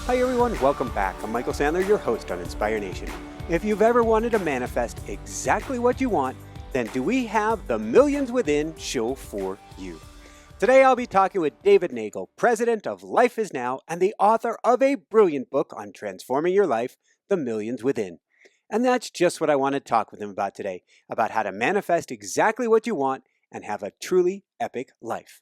Hi everyone, welcome back. I'm Michael Sandler, your host on Inspire Nation. If you've ever wanted to manifest exactly what you want, then do we have the Millions Within show for you. Today I'll be talking with David Neagle, president of Life Is Now and the author of a brilliant book on transforming your life, The Millions Within. And that's just what I want to talk with him about today, about how to manifest exactly what you want and have a truly epic life.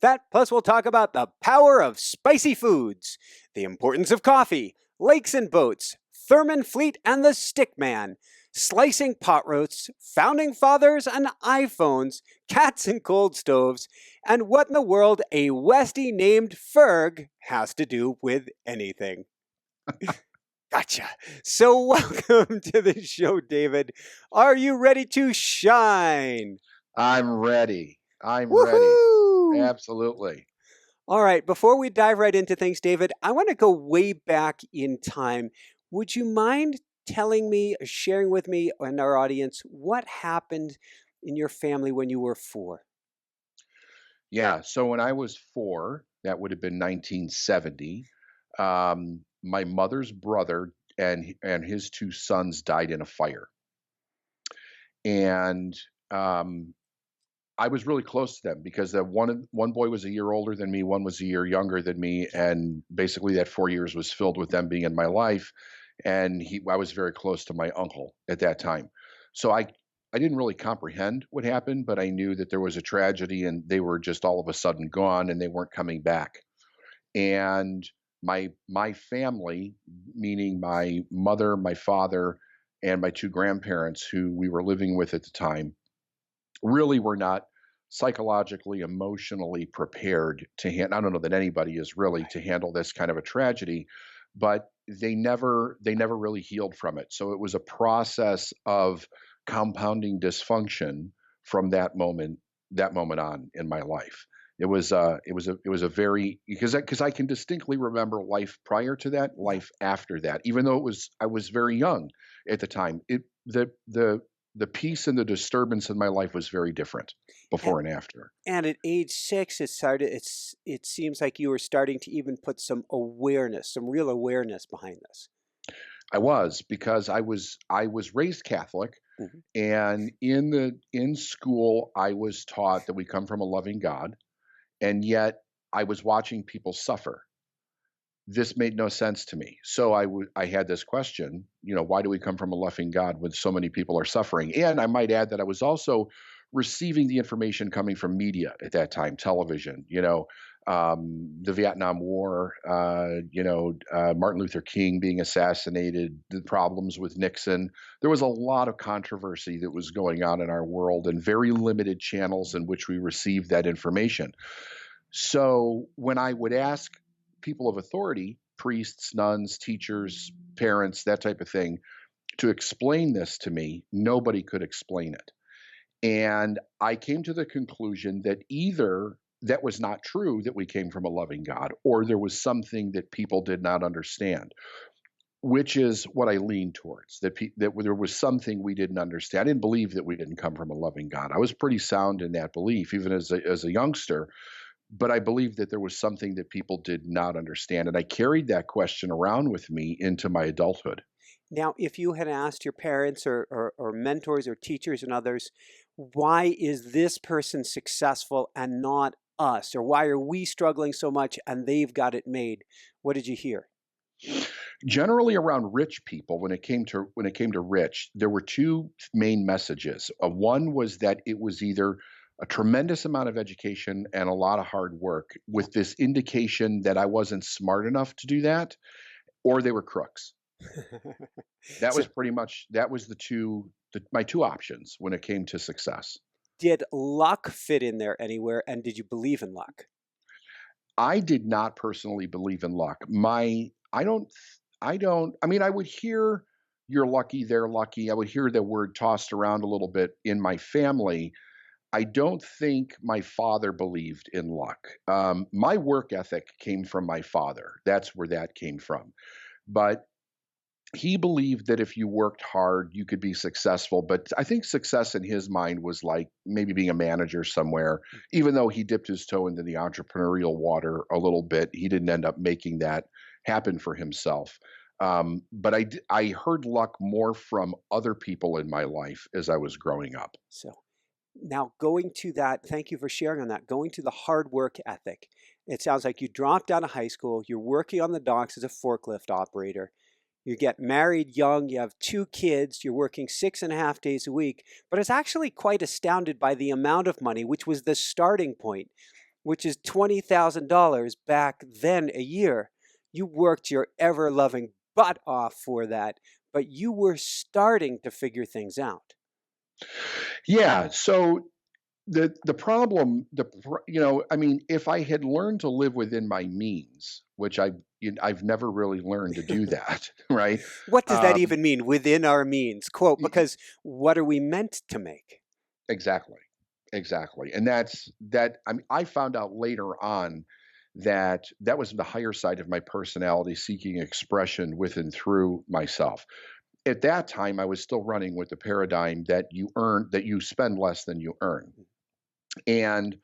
That, plus we'll talk about the power of spicy foods, the importance of coffee, lakes and boats, Thurman Fleet and the Stickman, slicing pot roasts, founding fathers and iPhones, cats and cold stoves, and what in the world a Westie named Ferg has to do with anything. Gotcha. So welcome to the show, David. Are you ready to shine? I'm ready. Woohoo! Ready. Absolutely. All right. Before we dive right into things, David, I want to go way back in time. Would you mind telling me, sharing with me and our audience, what happened in your family when you were 4? Yeah. So when I was 4, that would have been 1970. My mother's brother and his 2 sons died in a fire, and I was really close to them because one boy was a year older than me, one was a year younger than me, and basically that 4 years was filled with them being in my life. And I was very close to my uncle at that time, so I didn't really comprehend what happened, but I knew that there was a tragedy, and they were just all of a sudden gone, and they weren't coming back. And my family, meaning my mother, my father, and my 2 grandparents, who we were living with at the time, really were not psychologically, emotionally prepared to handle. I don't know that anybody is really to handle this kind of a tragedy, but they never really healed from it. So it was a process of compounding dysfunction from that moment on in my life. It was a very, because I can distinctly remember life prior to that, life after that, even though I was very young at the time. The peace and the disturbance in my life was very different before and after. And at age 6, it seems like you were starting to even put some awareness, some real awareness behind this. I was, because I was raised Catholic, and in school I was taught that we come from a loving God, and yet I was watching people suffer. This made no sense to me. So I had this question, why do we come from a loving God when so many people are suffering? And I might add that I was also receiving the information coming from media at that time, television, the Vietnam War, Martin Luther King being assassinated, the problems with Nixon. There was a lot of controversy that was going on in our world, and very limited channels in which we received that information. So when I would ask people of authority, priests, nuns, teachers, parents, that type of thing, to explain this to me, nobody could explain it. And I came to the conclusion that either that was not true, that we came from a loving God, or there was something that people did not understand, which is what I leaned towards, that there was something we didn't understand. I didn't believe that we didn't come from a loving God. I was pretty sound in that belief, even as a youngster. But I believed that there was something that people did not understand. And I carried that question around with me into my adulthood. Now, if you had asked your parents or mentors or teachers and others, why is this person successful and not us? Or why are we struggling so much and they've got it made? What did you hear? Generally around rich people, when it came to rich, there were 2 main messages. One was that it was either a tremendous amount of education and a lot of hard work, with this indication that I wasn't smart enough to do that, or they were crooks. That was pretty much, that was my 2 options when it came to success. Did luck fit in there anywhere, and did you believe in luck? I did not personally believe in luck. I would hear you're lucky, they're lucky. I would hear the word tossed around a little bit in my family. I don't think my father believed in luck. My work ethic came from my father. That's where that came from. But he believed that if you worked hard, you could be successful. But I think success in his mind was like maybe being a manager somewhere. Even though he dipped his toe into the entrepreneurial water a little bit, he didn't end up making that happen for himself. But I heard luck more from other people in my life as I was growing up. So now going to that, thank you for sharing on that, going to the hard work ethic. It sounds like you dropped out of high school, you're working on the docks as a forklift operator. You get married young, you have 2 kids, you're working 6.5 days a week, but it's actually quite astounded by the amount of money, which was the starting point, which is $20,000 back then a year. You worked your ever-loving butt off for that, but you were starting to figure things out. Yeah. So the problem, I mean, if I had learned to live within my means, which I've never really learned to do that, right? What does that Um, even mean, within our means? Quote, y- y- because what are we meant to make? exactly, exactly, and that's that. I mean, I found out later on that that was the higher side of my personality, seeking expression with and through myself. At that time, I was still running with the paradigm that you spend less than you earn, and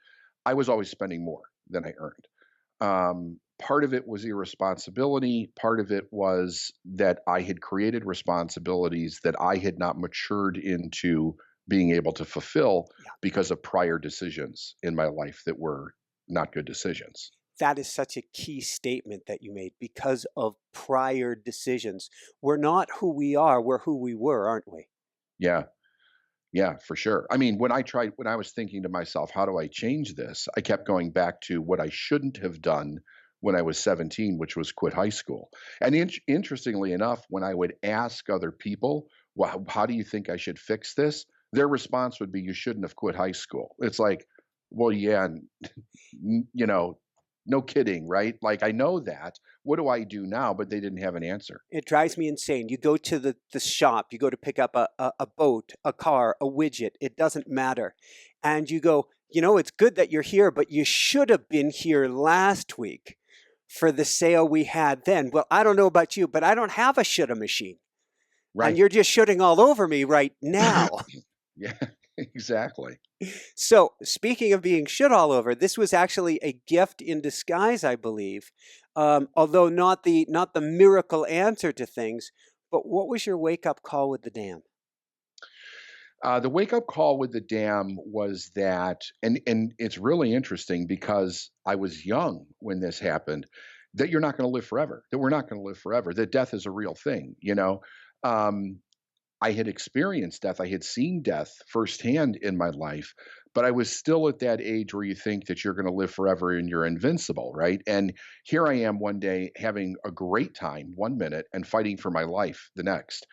I was always spending more than I earned. Part of it was irresponsibility. Part of it was that I had created responsibilities that I had not matured into being able to fulfill Yeah. because of prior decisions in my life that were not good decisions. That is such a key statement that you made, because of prior decisions. We're not who we are, we're who we were, aren't we? Yeah, yeah, for sure. I mean, when I was thinking to myself, how do I change this? I kept going back to what I shouldn't have done when I was 17, which was quit high school. And interestingly enough, when I would ask other people, well, how do you think I should fix this? Their response would be, you shouldn't have quit high school. It's like, well, yeah, you know, no kidding, right? Like, I know that. What do I do now? But they didn't have an answer. It drives me insane. You go to the shop, you go to pick up a boat, a car, a widget, it doesn't matter. And you go, it's good that you're here, but you should have been here last week for the sale we had then. Well, I don't know about you, but I don't have a shoulda machine. And Right. you're just shooting all over me right now. Yeah, exactly. So, speaking of being shit all over, this was actually a gift in disguise, I believe. Although not the miracle answer to things. But what was your wake up call with the dam? The wake up call with the dam was that, and it's really interesting because I was young when this happened. That you're not going to live forever. That we're not going to live forever. That death is a real thing. Um, I had experienced death. I had seen death firsthand in my life, but I was still at that age where you think that you're going to live forever and you're invincible, right? And here I am one day having a great time 1 minute and fighting for my life the next.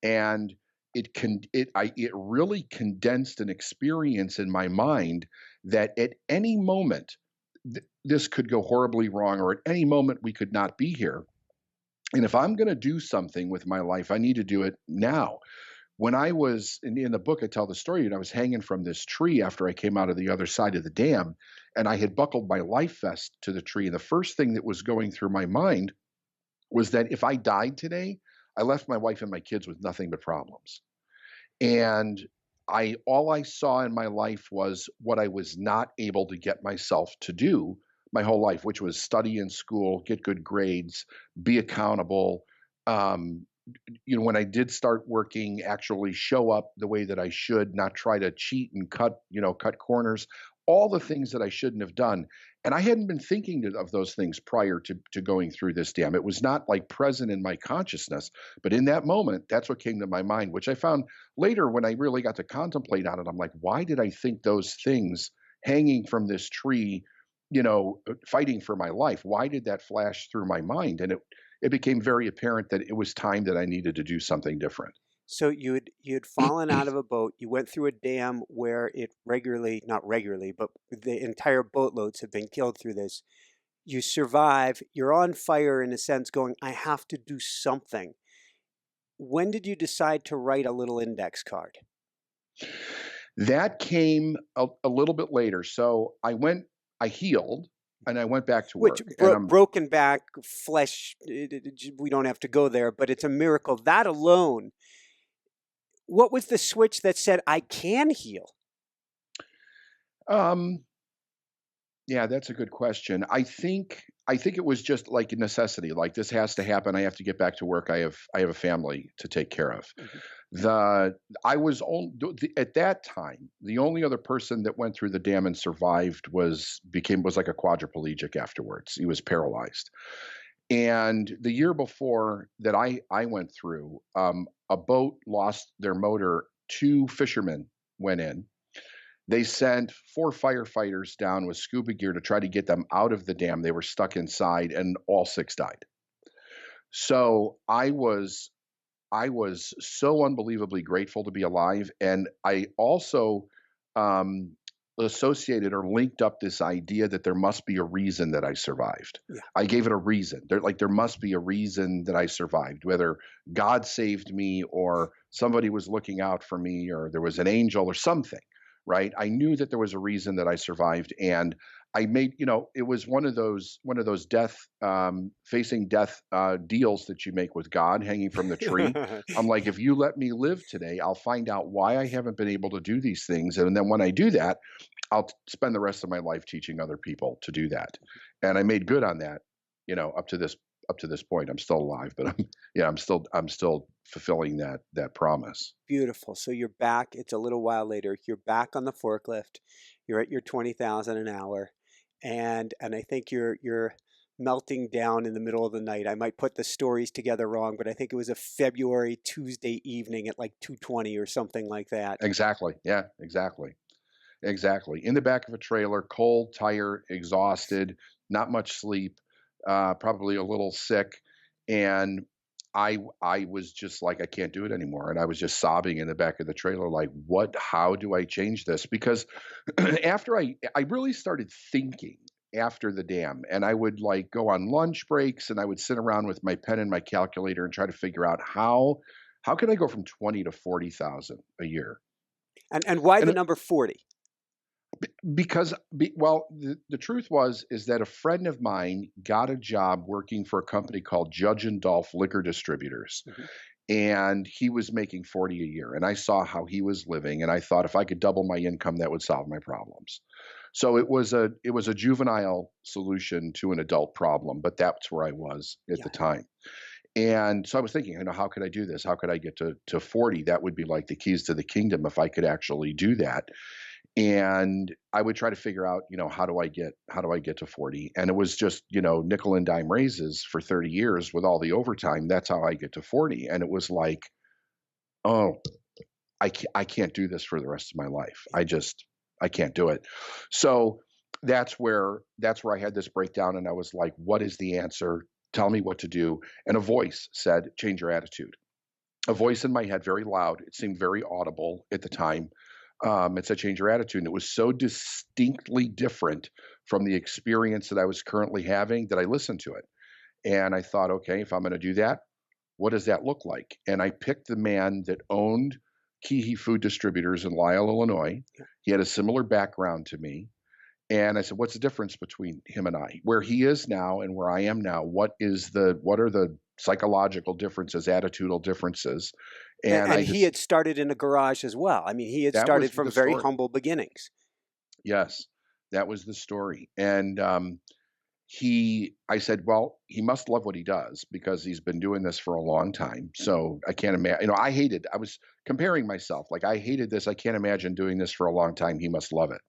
And it really condensed an experience in my mind that at any moment this could go horribly wrong, or at any moment we could not be here. And if I'm going to do something with my life, I need to do it now. When I was in the book, I tell the story, and I was hanging from this tree after I came out of the other side of the dam, and I had buckled my life vest to the tree. And the first thing that was going through my mind was that if I died today, I left my wife and my kids with nothing but problems. And I all I saw in my life was what I was not able to get myself to do my whole life, which was study in school, get good grades, be accountable. Um, when I did start working, actually show up the way that I should, not try to cheat and cut corners, all the things that I shouldn't have done. And I hadn't been thinking of those things prior to going through this dam. It was not like present in my consciousness, but in that moment, that's what came to my mind, which I found later when I really got to contemplate on it. I'm like, why did I think those things hanging from this tree, fighting for my life? Why did that flash through my mind? And it became very apparent that it was time that I needed to do something different. So you'd fallen out of a boat. You went through a dam where it regularly, not regularly, but the entire boatloads have been killed through this. You survive. You're on fire in a sense, going, I have to do something. When did you decide to write a little index card? That came a little bit later. So I healed, and I went back to Which work. And I'm broken back, flesh, we don't have to go there, but it's a miracle. That alone, what was the switch that said, I can heal? um, yeah, that's a good question. I think I think it was just like a necessity. Like this has to happen. I have to get back to work. I have a family to take care of. Mhm. The I was only at that time the only other person that went through the dam and survived was like a quadriplegic afterwards. He was paralyzed. And the year before that I went through, a boat lost their motor. Two fishermen went in. They sent four firefighters down with scuba gear to try to get them out of the dam. They were stuck inside, and all six died. So I was so unbelievably grateful to be alive, and I also um, associated or linked up this idea that there must be a reason that I survived. Yeah. I gave it a reason. There must be a reason that I survived, whether God saved me or somebody was looking out for me or there was an angel or something, right? I knew that there was a reason that I survived, and I made, it was one of those death, facing death deals that you make with God, hanging from the tree. I'm like, if you let me live today, I'll find out why I haven't been able to do these things, and then when I do that, I'll spend the rest of my life teaching other people to do that. And I made good on that, up to this point. I'm still alive, but I'm still fulfilling that promise. Beautiful. So you're back. It's a little while later. You're back on the forklift. You're at your 20,000 an hour, and I think you're melting down in the middle of the night. I might put the stories together wrong, but I think it was a February Tuesday evening at like 2:20 or something like that. Exactly. Yeah, exactly. Exactly. In the back of a trailer, cold, tired, exhausted, not much sleep, probably a little sick. And I was just like, I can't do it anymore. And I was just sobbing in the back of the trailer, like, how do I change this? Because after I really started thinking after the dam, and I would like go on lunch breaks and I would sit around with my pen and my calculator and try to figure out how can I go from 20 to 40,000 a year? And why the And number 40? because well, the truth is that a friend of mine got a job working for a company called Judge and Dolph Liquor Distributors, Mhm. and he was making 40 a year, and I saw how he was living, and I thought if I could double my income, that would solve my problems. So it was a juvenile solution to an adult problem, but that's where I was at Yeah. the time. And so I was thinking, how could I do this? How could I get to 40? That would be like the keys to the kingdom if I could actually do that. And I would try to figure out, how do I get to 40? And it was just, nickel and dime raises for 30 years with all the overtime. That's how I get to 40. And it was like, oh, I can't do this for the rest of my life. I can't do it. So that's where I had this breakdown, and I was like, what is the answer? Tell me what to do. And a voice said, change your attitude. A voice in my head, very loud. It seemed very audible at the time. It said, change your attitude. And it was so distinctly different from the experience that I was currently having that I listened to it. And I thought, okay, if I'm going to do that, what does that look like? And I picked the man that owned Kihi Food Distributors in Lisle, Illinois. He had a similar background to me. And I said, what's the difference between him and I? Where he is now and where I am now, what are the psychological differences, attitudinal differences? And And I he just had started in a garage as well. I mean, he had that was started the from very story. humble beginnings. Yes, that was the story. And I said, well, he must love what he does because he's been doing this for a long time. So I can't imagine, I was comparing myself. Like, I hated this. I can't imagine doing this for a long time. He must love it.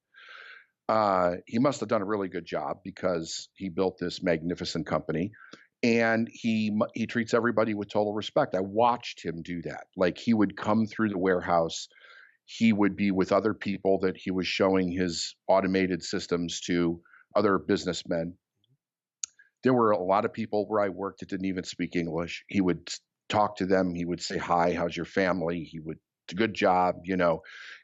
He must have done a really good job because he built this magnificent company, and he treats everybody with total respect. I watched him do that. Like, he would come through the warehouse, he would be with other people that he was showing his automated systems to, other businessmen. There were a lot of people where I worked that didn't even speak English. He would talk to them. He would say, hi, how's your family? He would, good job.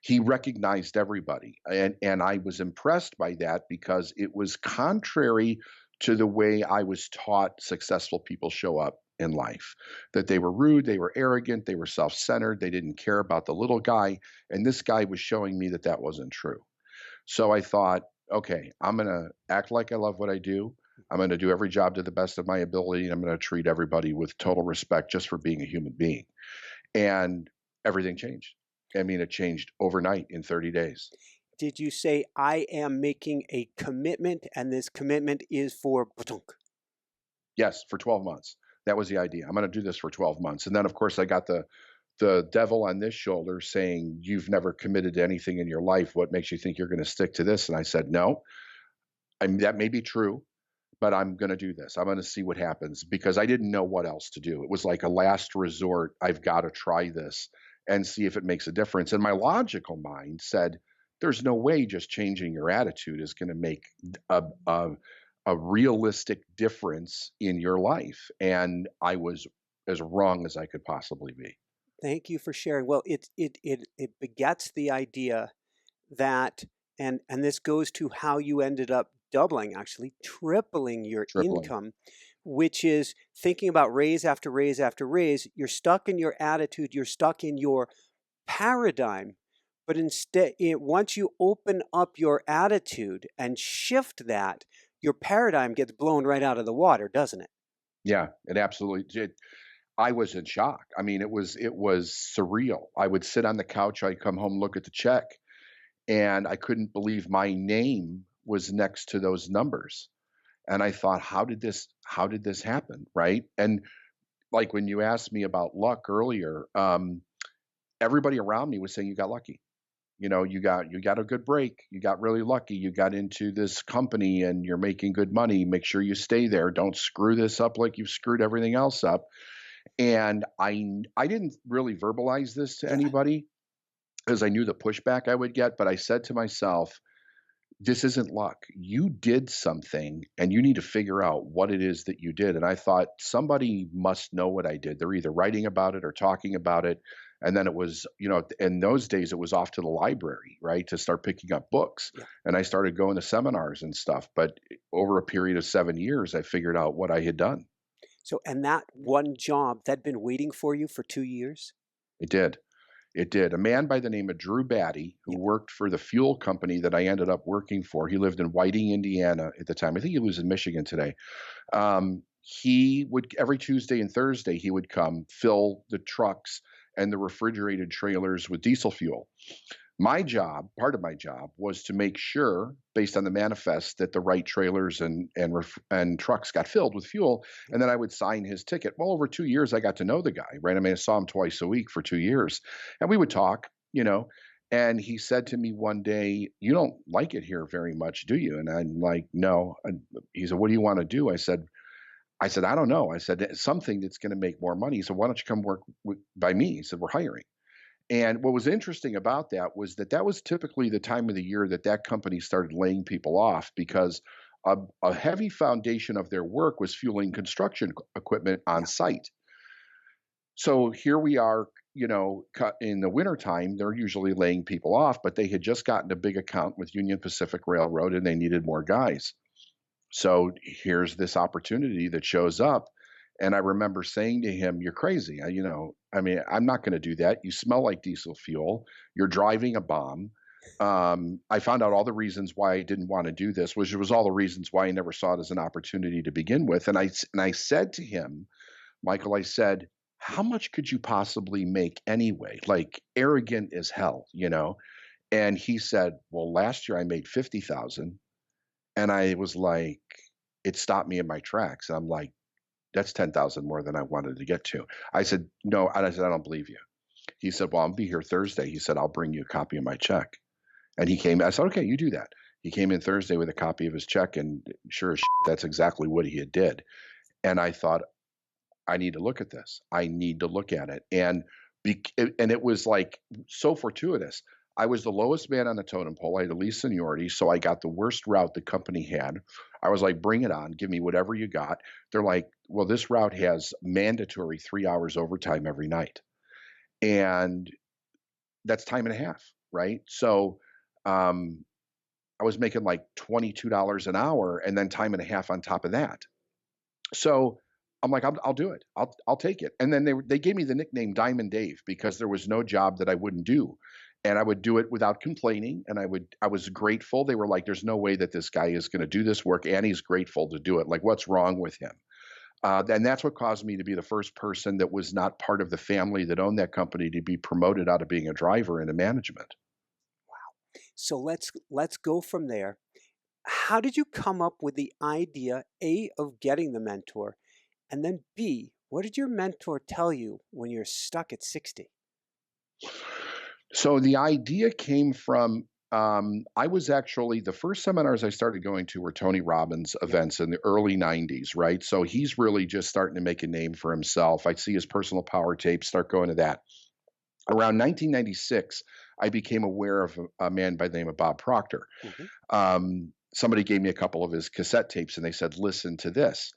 He recognized everybody. And I was impressed by that because it was contrary to the way I was taught successful people show up in life, that they were rude, they were arrogant, they were self-centered, they didn't care about the little guy. And this guy was showing me that that wasn't true. So I thought, okay, I'm going to act like I love what I do. I'm going to do every job to the best of my ability. And I'm going to treat everybody with total respect just for being a human being. And everything changed. I mean, it changed overnight in 30 days. Did you say, I am making a commitment and this commitment is for Batunk? Yes, for 12 months. That was the idea. I'm going to do this for 12 months. And then, of course, I got the devil on this shoulder saying, "You've never committed to anything in your life. What makes you think you're going to stick to this?" And I said, "No, that may be true, but I'm going to do this. I'm going to see what happens," because I didn't know what else to do. It was like a last resort. I've got to try this and see if it makes a difference. And my logical mind said, there's no way just changing your attitude is going to make a, a, a realistic difference in your life. And I was as wrong as I could possibly be. Thank you for sharing. Well, it begets the idea that, and this goes to how you ended up doubling, actually tripling your Tripling. income, which is thinking about raise after raise after raise. You're stuck in your attitude, you're stuck in your paradigm, but instead, once you open up your attitude and shift that, your paradigm gets blown right out of the water, doesn't it? Yeah, it absolutely did. I was in shock. I mean, it was surreal. I would sit on the couch, I'd come home, look at the check, and I couldn't believe my name was next to those numbers. And I thought, how did this happen? Right. And like when you asked me about luck earlier, everybody around me was saying you got lucky. You got a good break. You got really lucky. You got into this company and you're making good money. Make sure you stay there. Don't screw this up like you've screwed everything else up. And I didn't really verbalize this to Yeah. anybody because I knew the pushback I would get, but I said to myself, this isn't luck. You did something and you need to figure out what it is that you did. And I thought somebody must know what I did. They're either writing about it or talking about it. And then it was, in those days, it was off to the library, right, to start picking up books. Yeah. And I started going to seminars and stuff. But over a period of 7 years, I figured out what I had done. So, and that one job that'd been waiting for you for 2 years? It did. It did. A man by the name of Drew Batty, who Yeah. worked for the fuel company that I ended up working for. He lived in Whiting, Indiana at the time. I think he lives in Michigan today. He would every Tuesday and Thursday he would come fill the trucks and the refrigerated trailers with diesel fuel. My job, part of my job, was to make sure, based on the manifest, that the right trailers and trucks got filled with fuel, and then I would sign his ticket. Well, over 2 years, I got to know the guy, right? I mean, I saw him twice a week for 2 years, and we would talk, And he said to me one day, "You don't like it here very much, do you?" And I'm like, "No." And he said, "What do you want to do?" I said, "I don't know." I said, "Something that's going to make more money." He said, "Why don't you come work by me?" He said, "We're hiring." And what was interesting about that was that was typically the time of the year that company started laying people off because a heavy foundation of their work was fueling construction equipment on site. So here we are, in the wintertime, they're usually laying people off, but they had just gotten a big account with Union Pacific Railroad and they needed more guys. So here's this opportunity that shows up. And I remember saying to him, "You're crazy. I'm not going to do that. You smell like diesel fuel. You're driving a bomb." I found out all the reasons why I didn't want to do this, which was all the reasons why I never saw it as an opportunity to begin with. And I said to him, "Michael," I said, "how much could you possibly make anyway? Like arrogant as hell?" And he said, "Well, last year I made 50,000." And I was like, it stopped me in my tracks. And I'm like, that's 10,000 more than I wanted to get to. I said, "No." And I said, "I don't believe you." He said, "Well, I'll be here Thursday." He said, "I'll bring you a copy of my check." And he came. I said, "Okay, you do that." He came in Thursday with a copy of his check, and sure as shit, that's exactly what he had did. And I thought, I need to look at this. I need to look at it. And it was like so fortuitous. I was the lowest man on the totem pole. I had the least seniority, so I got the worst route the company had. I was like, "Bring it on. Give me whatever you got." They're like, "Well, this route has mandatory 3 hours overtime every night." And that's time and a half, right? So um, I was making like $22 an hour and then time and a half on top of that. So I'm like, I'll do it. I'll take it. And then they gave me the nickname Diamond Dave because there was no job that I wouldn't do, and I would do it without complaining. And I was grateful. They were like, "There's no way that this guy is going to do this work, and he's grateful to do it. Like, what's wrong with him?" And that's what caused me to be the first person that was not part of the family that owned that company to be promoted out of being a driver into management. So let's go from there. How did you come up with the idea, A, of getting the mentor, And then B, what did your mentor tell you when you're stuck at 60? So the idea came from I was actually the first seminars I started going to were Tony Robbins Yeah. events in the early 90s, right? So he's really just starting to make a name for himself. I see his personal power tapes, start going to that. Around 1996, I became aware of a man by the name of Bob Proctor. Hmm. Somebody gave me a couple of his cassette tapes and they said, listen to this.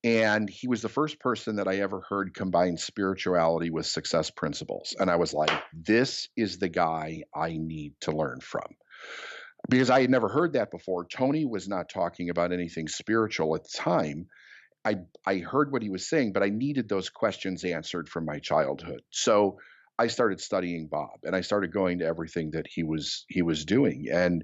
And he was the first person that I ever heard combine spirituality with success principles. And I was like, this is the guy I need to learn from. Because I had never heard that before. Tony was not talking about anything spiritual at the time. I heard what he was saying, but I needed those questions answered from my childhood. So I started studying Bob, and I started going to everything that he was doing. And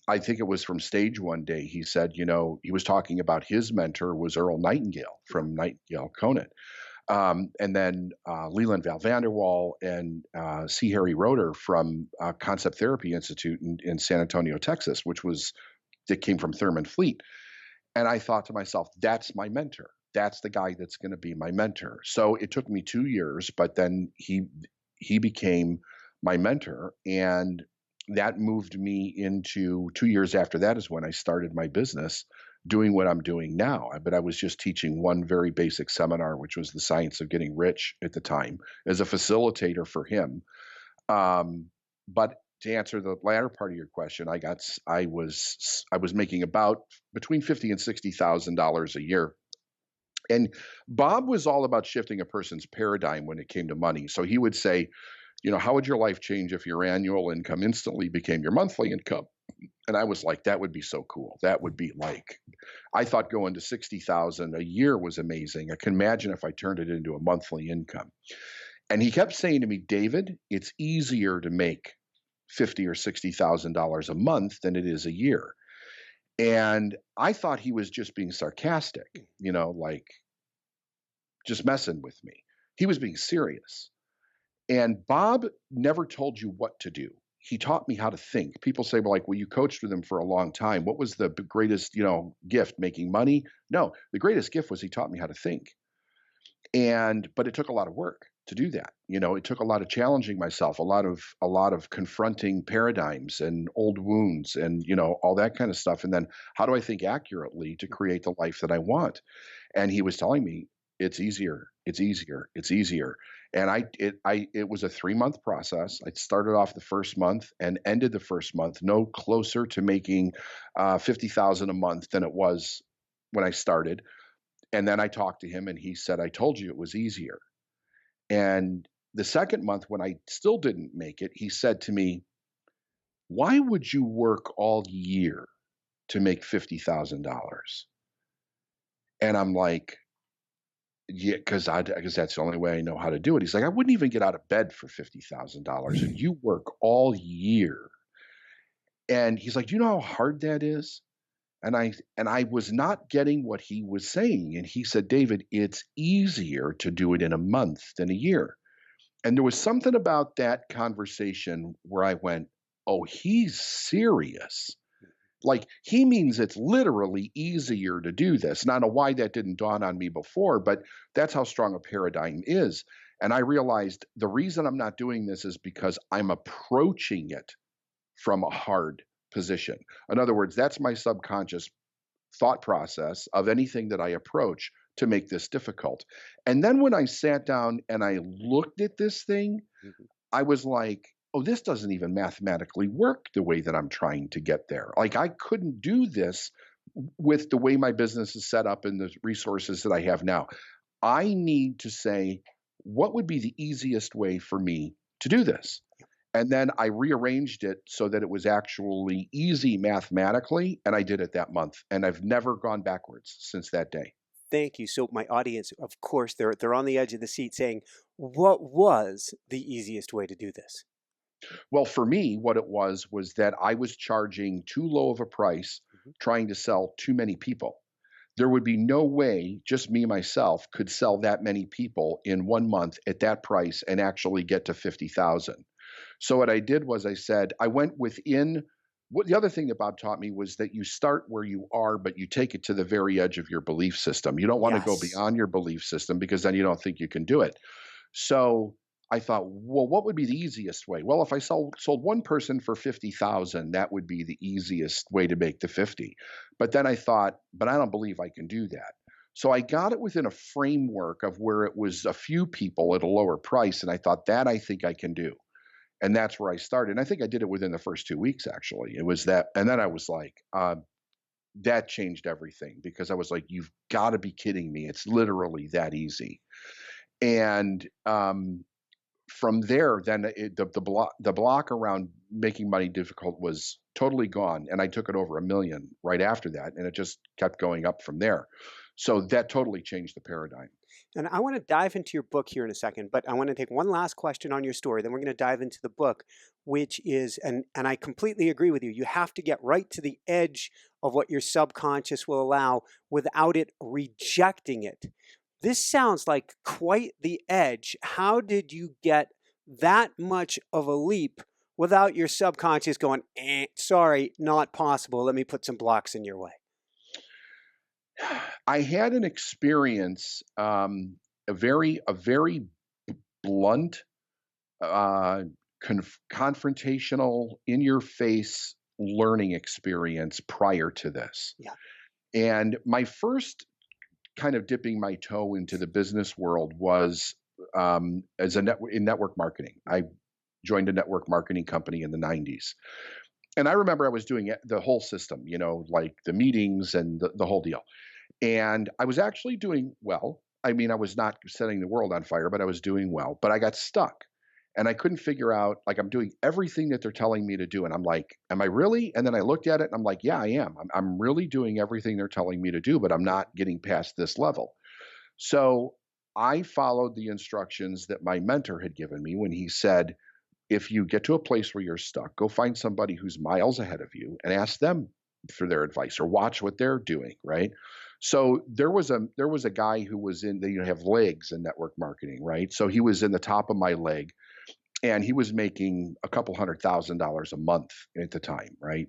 I think it was from stage one day. He said, he was talking about his mentor was Earl Nightingale from Nightingale Conant, and then Leland Val Vanderwall and C. Harry Roeder from Concept Therapy Institute in San Antonio, Texas, that came from Thurman Fleet. And I thought to myself, that's my mentor. That's the guy that's going to be my mentor. So it took me 2 years, but then he became my mentor. And that moved me into 2 years after that is when I started my business doing what I'm doing now. But I was just teaching one very basic seminar, which was the science of getting rich at the time, as a facilitator for him. But to answer the latter part of your question, I was making about between $50,000 and $60,000 a year. And Bob was all about shifting a person's paradigm when it came to money. So he would say, how would your life change if your annual income instantly became your monthly income? And I was like, that would be so cool. That would be like, I thought going to 60,000 a year was amazing. I can imagine if I turned it into a monthly income. And he kept saying to me, David, it's easier to make $50,000 or $60,000 a month than it is a year. And I thought he was just being sarcastic, like just messing with me. He was being serious. And Bob never told you what to do. He taught me how to think. People say, well, you coached with him for a long time. What was the greatest, gift? Making money? No, the greatest gift was he taught me how to think. But it took a lot of work to do that. It took a lot of challenging myself, a lot of confronting paradigms and old wounds and, all that kind of stuff. And then how do I think accurately to create the life that I want? And he was telling me it's easier, it's easier, it's easier. And it was a 3-month process. I started off the first month and ended the first month no closer to making 50,000 a month than it was when I started. And then I talked to him and he said, I told you it was easier. And the second month, when I still didn't make it, he said to me, why would you work all year to make $50,000? And I'm like, yeah, because that's the only way I know how to do it. He's like, I wouldn't even get out of bed for $50,000 and you work all year. And he's like, do you know how hard that is? And I was not getting what he was saying. And he said, David, it's easier to do it in a month than a year. And there was something about that conversation where I went, oh, he's serious. Like he means it's literally easier to do this. And I don't know why that didn't dawn on me before, but that's how strong a paradigm is. And I realized the reason I'm not doing this is because I'm approaching it from a hard position. In other words, that's my subconscious thought process of anything that I approach to make this difficult. And then when I sat down and I looked at this thing, I was like, oh, this doesn't even mathematically work the way that I'm trying to get there. Like I couldn't do this with the way my business is set up and the resources that I have now. I need to say, what would be the easiest way for me to do this? And then I rearranged it so that it was actually easy mathematically, and I did it that month. And I've never gone backwards since that day. Thank you. So my audience, of course, they're on the edge of the seat saying, what was the easiest way to do this? Well, for me, what it was that I was charging too low of a price, trying to sell too many people. There would be no way just me, myself, could sell that many people in 1 month at that price and actually get to 50,000. So what I did was I said, I went within what the other thing that Bob taught me was that you start where you are, but you take it to the very edge of your belief system. You don't want to go Yes. beyond your belief system because then you don't think you can do it. So I thought, well, what would be the easiest way? Well, if I sold one person for 50,000, that would be the easiest way to make the 50. But then I thought, but I don't believe I can do that. So I got it within a framework of where it was a few people at a lower price, and I thought that I think I can do. And that's where I started. And I think I did it within the first 2 weeks, actually. It was that. And then I was like, that changed everything because I was like, you've got to be kidding me. It's literally that easy. And from there, then the block around making money difficult was totally gone. And I took it over $1 million right after that. And it just kept going up from there. So that totally changed the paradigm. And I want to dive into your book here in a second, but I want to take one last question on your story. Then we're going to dive into the book, which is, and I completely agree with you. You have to get right to the edge of what your subconscious will allow without it rejecting it. This sounds like quite the edge. How did you get that much of a leap without your subconscious going, sorry, not possible. Let me put some blocks in your way? I had an experience, a very blunt, confrontational, in your face learning experience prior to this. Yeah. And my first kind of dipping my toe into the business world was as in network marketing. I joined a network marketing company in the 90s. And I remember I was doing the whole system, like the meetings and the whole deal. And I was actually doing well. I mean, I was not setting the world on fire, but I was doing well. But I got stuck and I couldn't figure out, like, I'm doing everything that they're telling me to do. And I'm like, am I really? And then I looked at it and I'm like, yeah, I am. I'm really doing everything they're telling me to do, but I'm not getting past this level. So I followed the instructions that my mentor had given me when he said, if you get to a place where you're stuck, go find somebody who's miles ahead of you and ask them for their advice or watch what they're doing, right? So there was a guy who was in have legs in network marketing, right? So he was in the top of my leg and he was making a couple $100,000 a month at the time, right?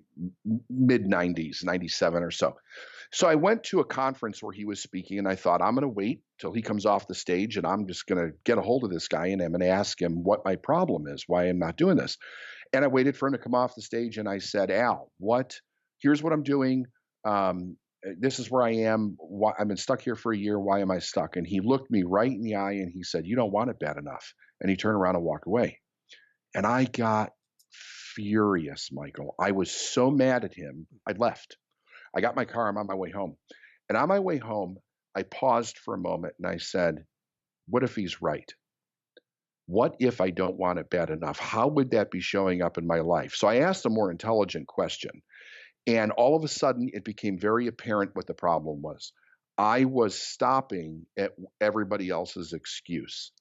Mid 90s, 97 or so. So I went to a conference where he was speaking and I thought, I'm going to wait till he comes off the stage and I'm just going to get a hold of this guy and I'm going to ask him what my problem is, why I'm not doing this. And I waited for him to come off the stage and I said, Al, here's what I'm doing. This is where I am. I've been stuck here for a year. Why am I stuck? And he looked me right in the eye and he said, you don't want it bad enough. And he turned around and walked away. And I got furious, Michael. I was so mad at him. I left. I got my car. I'm on my way home. And on my way home, I paused for a moment and I said, what if he's right? What if I don't want it bad enough? How would that be showing up in my life? So I asked a more intelligent question. And all of a sudden, it became very apparent what the problem was. I was stopping at everybody else's excuse.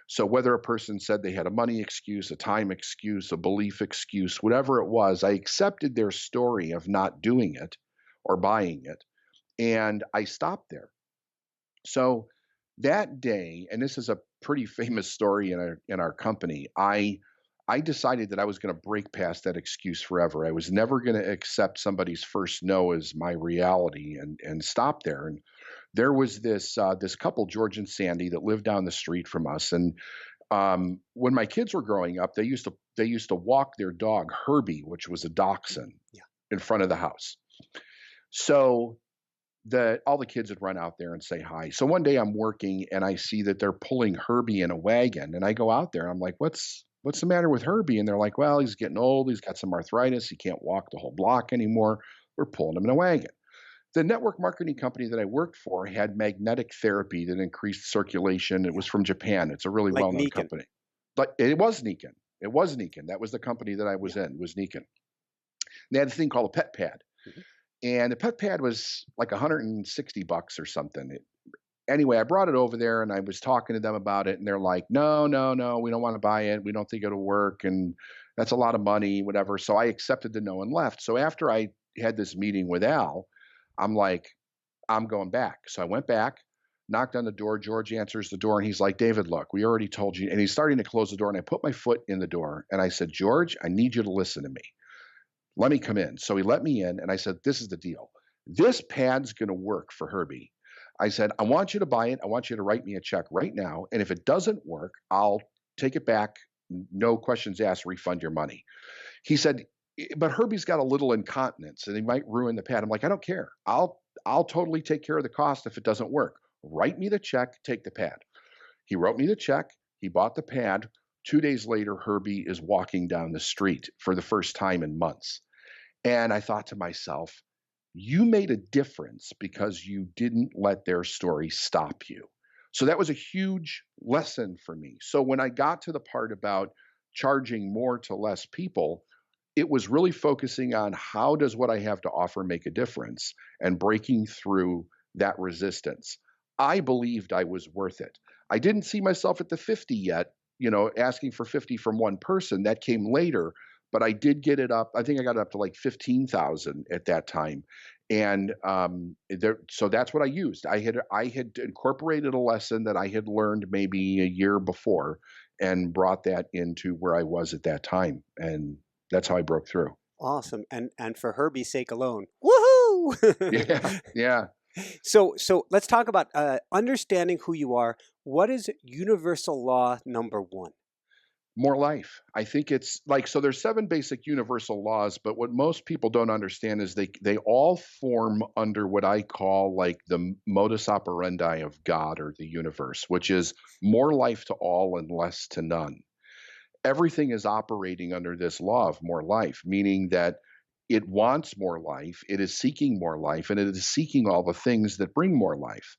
So whether a person said they had a money excuse, a time excuse, a belief excuse, whatever it was, I accepted their story of not doing it or buying it. And I stopped there. So that day, and this is a pretty famous story in our company, I decided that I was going to break past that excuse forever. I was never going to accept somebody's first no as my reality and stop there. And there was this couple, George and Sandy, that lived down the street from us. And when my kids were growing up, they used to walk their dog Herbie, which was a dachshund, in front of the house. So all the kids would run out there and say hi. So one day I'm working and I see that they're pulling Herbie in a wagon, and I go out there and I'm like, what's the matter with Herbie? And they're like, well, he's getting old. He's got some arthritis. He can't walk the whole block anymore. We're pulling him in a wagon. The network marketing company that I worked for had magnetic therapy that increased circulation. It was from Japan. It's a really well-known company. But it was Nikken. It was Nikken. That was the company that I was in, was Nikken. They had a thing called a pet pad. Mm-hmm. And the pet pad was like $160 or something. Anyway, I brought it over there and I was talking to them about it. And they're like, no, we don't want to buy it. We don't think it'll work. And that's a lot of money, whatever. So I accepted the no and left. So after I had this meeting with Al, I'm like, I'm going back. So I went back, knocked on the door. George answers the door and he's like, David, look, we already told you. And he's starting to close the door. And I put my foot in the door and I said, George, I need you to listen to me. Let me come in. So he let me in, and I said, this is the deal. This pad's going to work for Herbie. I said, I want you to buy it. I want you to write me a check right now. And if it doesn't work, I'll take it back. No questions asked, refund your money. He said, but Herbie's got a little incontinence and he might ruin the pad. I'm like, I don't care. I'll totally take care of the cost if it doesn't work. Write me the check, take the pad. He wrote me the check. He bought the pad. 2 days later, Herbie is walking down the street for the first time in months. And I thought to myself, you made a difference because you didn't let their story stop you. So that was a huge lesson for me. So when I got to the part about charging more to less people, it was really focusing on how does what I have to offer make a difference and breaking through that resistance. I believed I was worth it. I didn't see myself at the 50 yet, asking for 50 from one person. That came later, but I did get it up. I think I got it up to like 15,000 at that time. And so that's what I used. I had incorporated a lesson that I had learned maybe a year before and brought that into where I was at that time. And that's how I broke through. Awesome. And for Herbie's sake alone, woohoo! Yeah. So let's talk about understanding who you are. What is universal law number one? More life. I think it's like, so there's 7 basic universal laws, but what most people don't understand is they all form under what I call like the modus operandi of God or the universe, which is more life to all and less to none. Everything is operating under this law of more life, meaning that it wants more life, it is seeking more life, and it is seeking all the things that bring more life.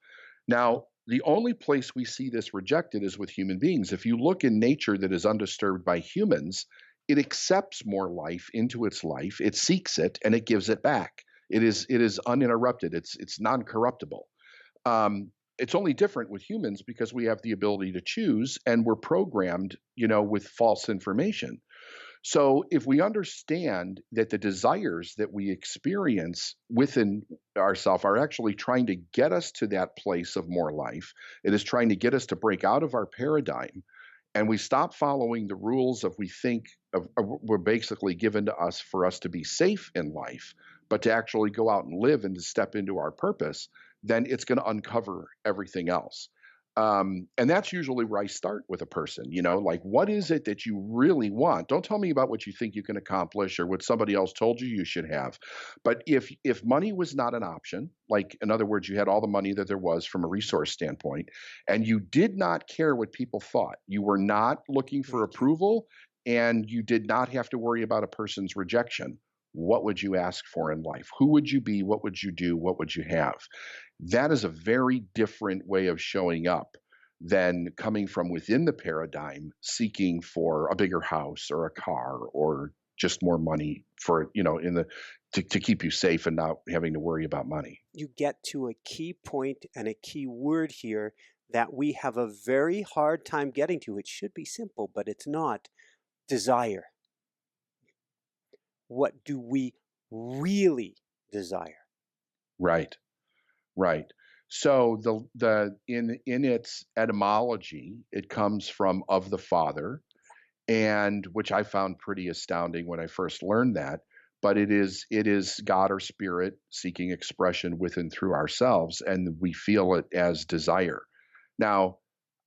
Now, the only place we see this rejected is with human beings. If you look in nature that is undisturbed by humans, it accepts more life into its life, it seeks it, and it gives it back. It is uninterrupted. It's non-corruptible. It's only different with humans because we have the ability to choose, and we're programmed, with false information. So if we understand that the desires that we experience within ourselves are actually trying to get us to that place of more life, it is trying to get us to break out of our paradigm, and we stop following the rules of we think were basically given to us for us to be safe in life, but to actually go out and live and to step into our purpose, then it's going to uncover everything else. And that's usually where I start with a person, like, what is it that you really want? Don't tell me about what you think you can accomplish or what somebody else told you should have. But if money was not an option, like, in other words, you had all the money that there was from a resource standpoint, and you did not care what people thought, you were not looking for approval, and you did not have to worry about a person's rejection, what would you ask for in life? Who would you be? What would you do? What would you have? That is a very different way of showing up than coming from within the paradigm, seeking for a bigger house or a car or just more money for, to keep you safe and not having to worry about money. You get to a key point and a key word here that we have a very hard time getting to. It should be simple, but it's not. Desire. What do we really desire? Right. So in its etymology, it comes from of the Father, and which I found pretty astounding when I first learned that. But it is God or spirit seeking expression within through ourselves, and we feel it as desire. Now,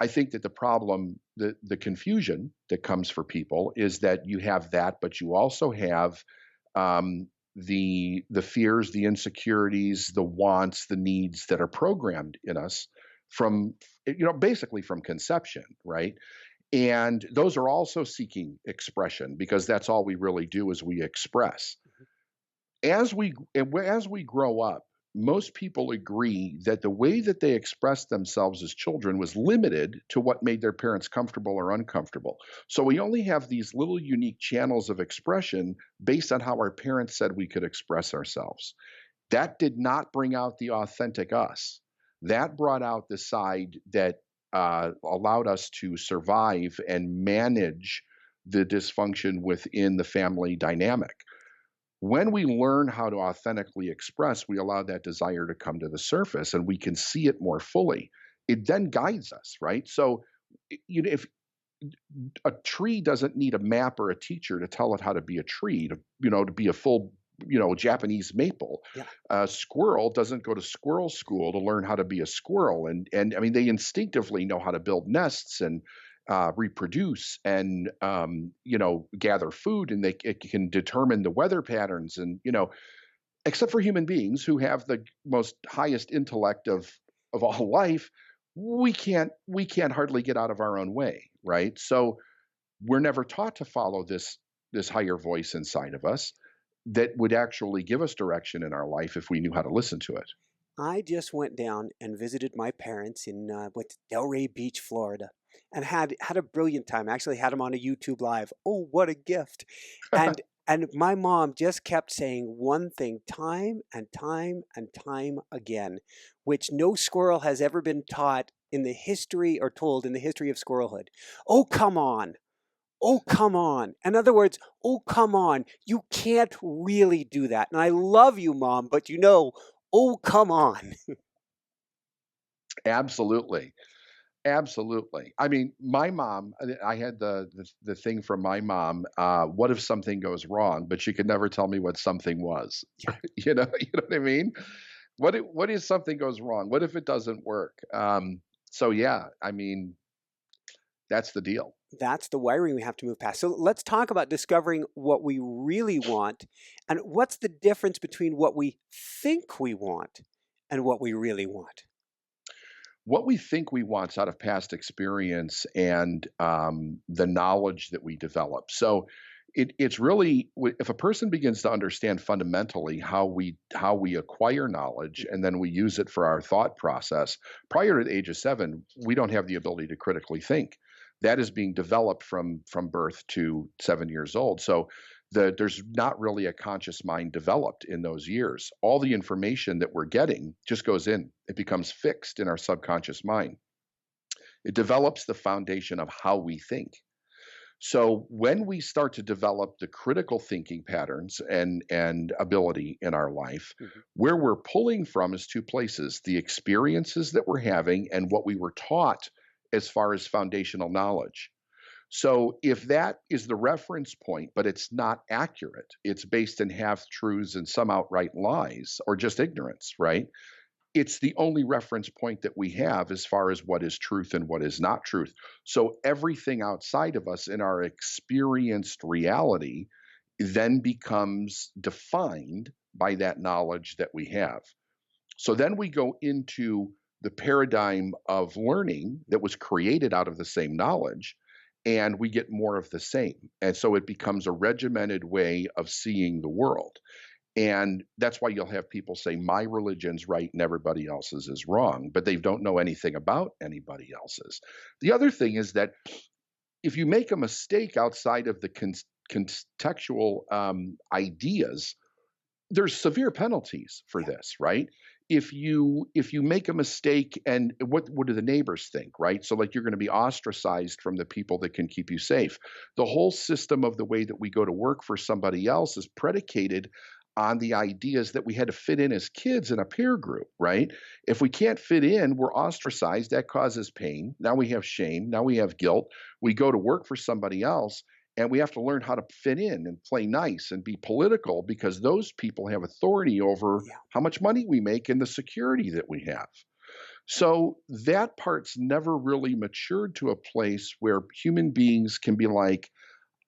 I think that the problem, the confusion that comes for people is that you have that, but you also have the fears, the insecurities, the wants, the needs that are programmed in us from, basically from conception, right? And those are also seeking expression because that's all we really do is we express. As we grow up, most people agree that the way that they expressed themselves as children was limited to what made their parents comfortable or uncomfortable. So we only have these little unique channels of expression based on how our parents said we could express ourselves. That did not bring out the authentic us. That brought out the side that allowed us to survive and manage the dysfunction within the family dynamic. When we learn how to authentically express, we allow that desire to come to the surface and we can see it more fully. It then guides us, right? So, if a tree doesn't need a map or a teacher to tell it how to be a tree, to be a full, Japanese maple. Yeah. A squirrel doesn't go to squirrel school to learn how to be a squirrel. And I mean, they instinctively know how to build nests and reproduce and, gather food, and it can determine the weather patterns. And, except for human beings who have the most highest intellect of all life, we can't hardly get out of our own way, right? So we're never taught to follow this higher voice inside of us that would actually give us direction in our life if we knew how to listen to it. I just went down and visited my parents in Delray Beach, Florida, and had a brilliant time. Actually, had them on a YouTube live. Oh, what a gift! And my mom just kept saying one thing time and time and time again, which no squirrel has ever been taught in the history or told in the history of squirrelhood. Oh, come on. Oh, come on. In other words, oh, come on. You can't really do that. And I love you, Mom, but oh, come on. Absolutely. Absolutely. I mean, my mom, I had the thing from my mom, what if something goes wrong, but she could never tell me what something was. Yeah. You know what I mean? What if something goes wrong? What if it doesn't work? So yeah, I mean, that's the deal. That's the wiring we have to move past. So let's talk about discovering what we really want. And what's the difference between what we think we want and what we really want? What we think we want out of past experience and the knowledge that we develop. So it's really, if a person begins to understand fundamentally how we acquire knowledge and then we use it for our thought process. Prior to the age of 7, we don't have the ability to critically think. That is being developed from birth to 7 years old. So there's not really a conscious mind developed in those years. All the information that we're getting just goes in. It becomes fixed in our subconscious mind. It develops the foundation of how we think. So when we start to develop the critical thinking patterns and ability in our life, where we're pulling from is 2 places: the experiences that we're having and what we were taught as far as foundational knowledge. So if that is the reference point, but it's not accurate, it's based in half truths and some outright lies or just ignorance, right? It's the only reference point that we have as far as what is truth and what is not truth. So everything outside of us in our experienced reality then becomes defined by that knowledge that we have. So then we go into the paradigm of learning that was created out of the same knowledge, and we get more of the same. And so it becomes a regimented way of seeing the world. And that's why you'll have people say, my religion's right and everybody else's is wrong, but they don't know anything about anybody else's. The other thing is that if you make a mistake outside of the contextual ideas, there's severe penalties for this, right? If you make a mistake, and what do the neighbors think, right? So like you're going to be ostracized from the people that can keep you safe. The whole system of the way that we go to work for somebody else is predicated on the ideas that we had to fit in as kids in a peer group, right? If we can't fit in, we're ostracized. That causes pain. Now we have shame. Now we have guilt. We go to work for somebody else, and we have to learn how to fit in and play nice and be political because those people have authority over how much money we make and the security that we have. So that part's never really matured to a place where human beings can be like,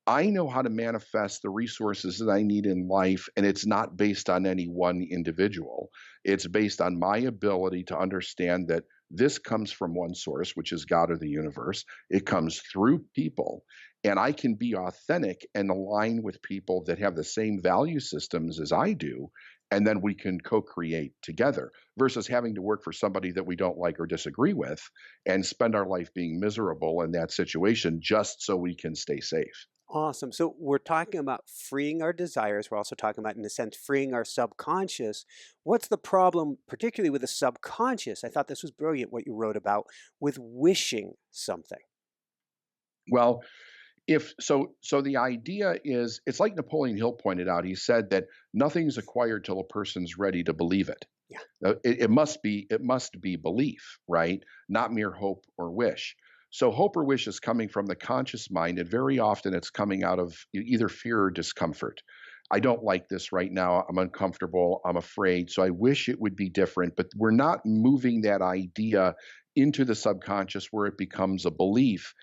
I know how to manifest the resources that I need in life, and it's not based on any one individual. It's based on my ability to understand that this comes from one source, which is God or the universe. It comes through people, and I can be authentic and align with people that have the same value systems as I do, and then we can co-create together versus having to work for somebody that we don't like or disagree with and spend our life being miserable in that situation just so we can stay safe. Awesome. So we're talking about freeing our desires. We're also talking about, in a sense, freeing our subconscious. What's the problem, particularly with the subconscious? I thought this was brilliant what you wrote about with wishing something. Well, so the idea is, it's like Napoleon Hill pointed out. He said that nothing's acquired till a person's ready to believe it. Yeah. It must be belief, right? Not mere hope or wish. So hope or wish is coming from the conscious mind, and very often it's coming out of either fear or discomfort. I don't like this right now. I'm uncomfortable. I'm afraid. So I wish it would be different, but we're not moving that idea into the subconscious where it becomes a belief.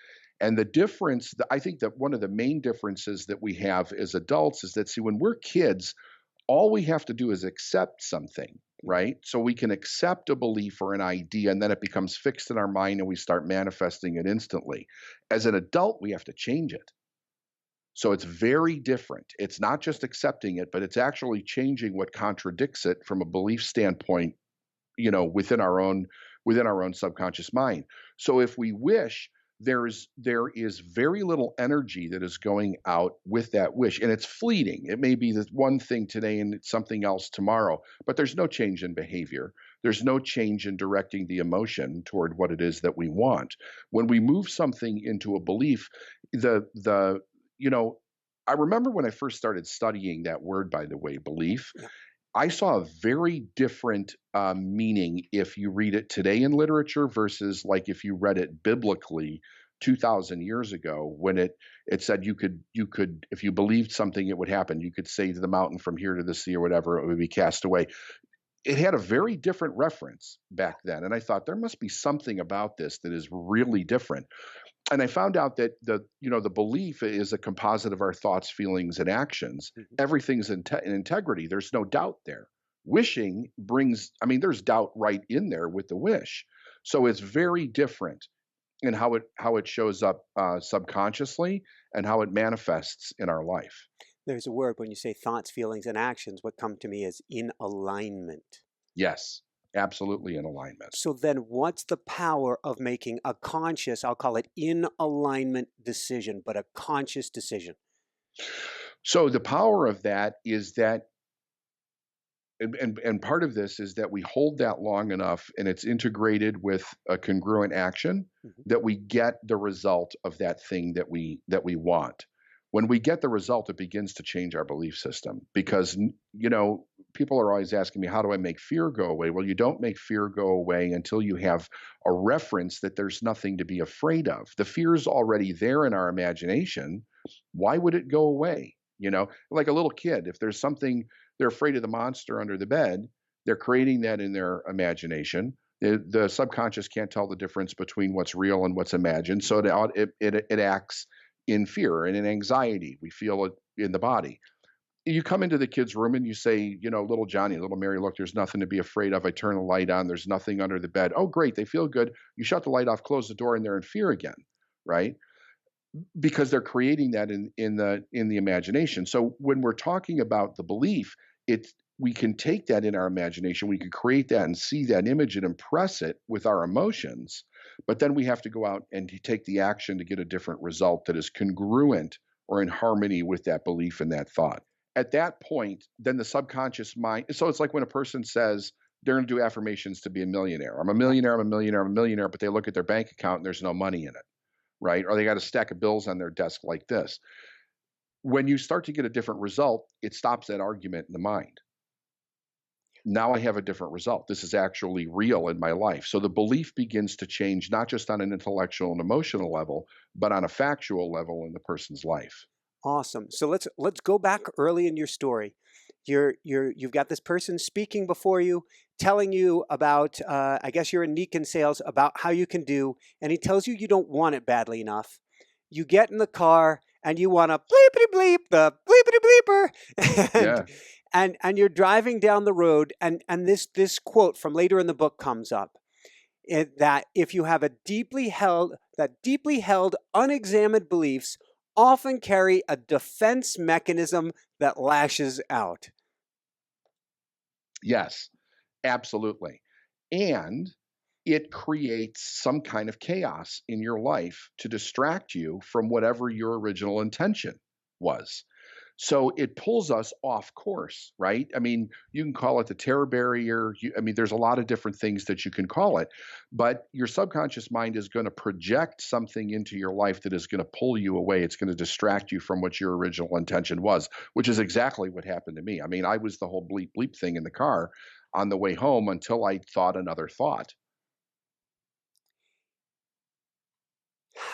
And the difference, I think that one of the main differences that we have as adults is that, see, when we're kids, all we have to do is accept something, right? So we can accept a belief or an idea, and then it becomes fixed in our mind and we start manifesting it instantly. As an adult, we have to change it. So it's very different. It's not just accepting it, but it's actually changing what contradicts it from a belief standpoint, within our own subconscious mind. So if we wish, there is very little energy that is going out with that wish, and it's fleeting. It may be this one thing today and it's something else tomorrow, but there's no change in behavior. There's no change in directing the emotion toward what it is that we want. When we move something into a belief, I remember when I first started studying that word, by the way, belief. Yeah. I saw a very different meaning if you read it today in literature versus like if you read it biblically 2,000 years ago, when it said you could if you believed something it would happen. You could say to the mountain from here to the sea or whatever, it would be cast away. It had a very different reference back then, and I thought there must be something about this that is really different. And I found out that the belief is a composite of our thoughts, feelings, and actions. Mm-hmm. Everything's in integrity. There's no doubt there. Wishing there's doubt right in there with the wish. So it's very different in how it shows up subconsciously and how it manifests in our life. There's a word when you say thoughts, feelings, and actions. What come to me is in alignment. Yes, absolutely in alignment. So then what's the power of making a conscious, I'll call it in alignment decision, but a conscious decision? So the power of that is that, and part of this is that we hold that long enough and it's integrated with a congruent action that we get the result of that thing that we want. When we get the result, it begins to change our belief system, because people are always asking me, how do I make fear go away? Well, you don't make fear go away until you have a reference that there's nothing to be afraid of. The fear is already there in our imagination. Why would it go away? Like a little kid, if there's something, they're afraid of the monster under the bed, they're creating that in their imagination. The subconscious can't tell the difference between what's real and what's imagined. So it acts in fear and in anxiety. We feel it in the body. You come into the kid's room and you say, little Johnny, little Mary, look, there's nothing to be afraid of. I turn the light on. There's nothing under the bed. Oh, great. They feel good. You shut the light off, close the door, and they're in fear again, right? Because they're creating that in the imagination. So when we're talking about the belief, we can take that in our imagination. We can create that and see that image and impress it with our emotions. But then we have to go out and take the action to get a different result that is congruent or in harmony with that belief and that thought. At that point, then the subconscious mind, so it's like when a person says they're going to do affirmations to be a millionaire. I'm a millionaire, I'm a millionaire, I'm a millionaire, but they look at their bank account and there's no money in it, right? Or they got a stack of bills on their desk like this. When you start to get a different result, it stops that argument in the mind. Now I have a different result. This is actually real in my life. So the belief begins to change, not just on an intellectual and emotional level, but on a factual level in the person's life. Awesome. So let's go back early in your story. You've got this person speaking before you, telling you about, I guess you're in Nikan sales, about how you can do, and he tells you don't want it badly enough. You get in the car and you want to bleepity bleep, the bleepity bleeper. And you're driving down the road, and this quote from later in the book comes up, that if you have deeply held unexamined beliefs often carry a defense mechanism that lashes out. Yes, absolutely. And it creates some kind of chaos in your life to distract you from whatever your original intention was. So it pulls us off course, right? I mean, you can call it the terror barrier. There's a lot of different things that you can call it, but your subconscious mind is going to project something into your life that is going to pull you away. It's going to distract you from what your original intention was, which is exactly what happened to me. I was the whole bleep bleep thing in the car on the way home until I thought another thought.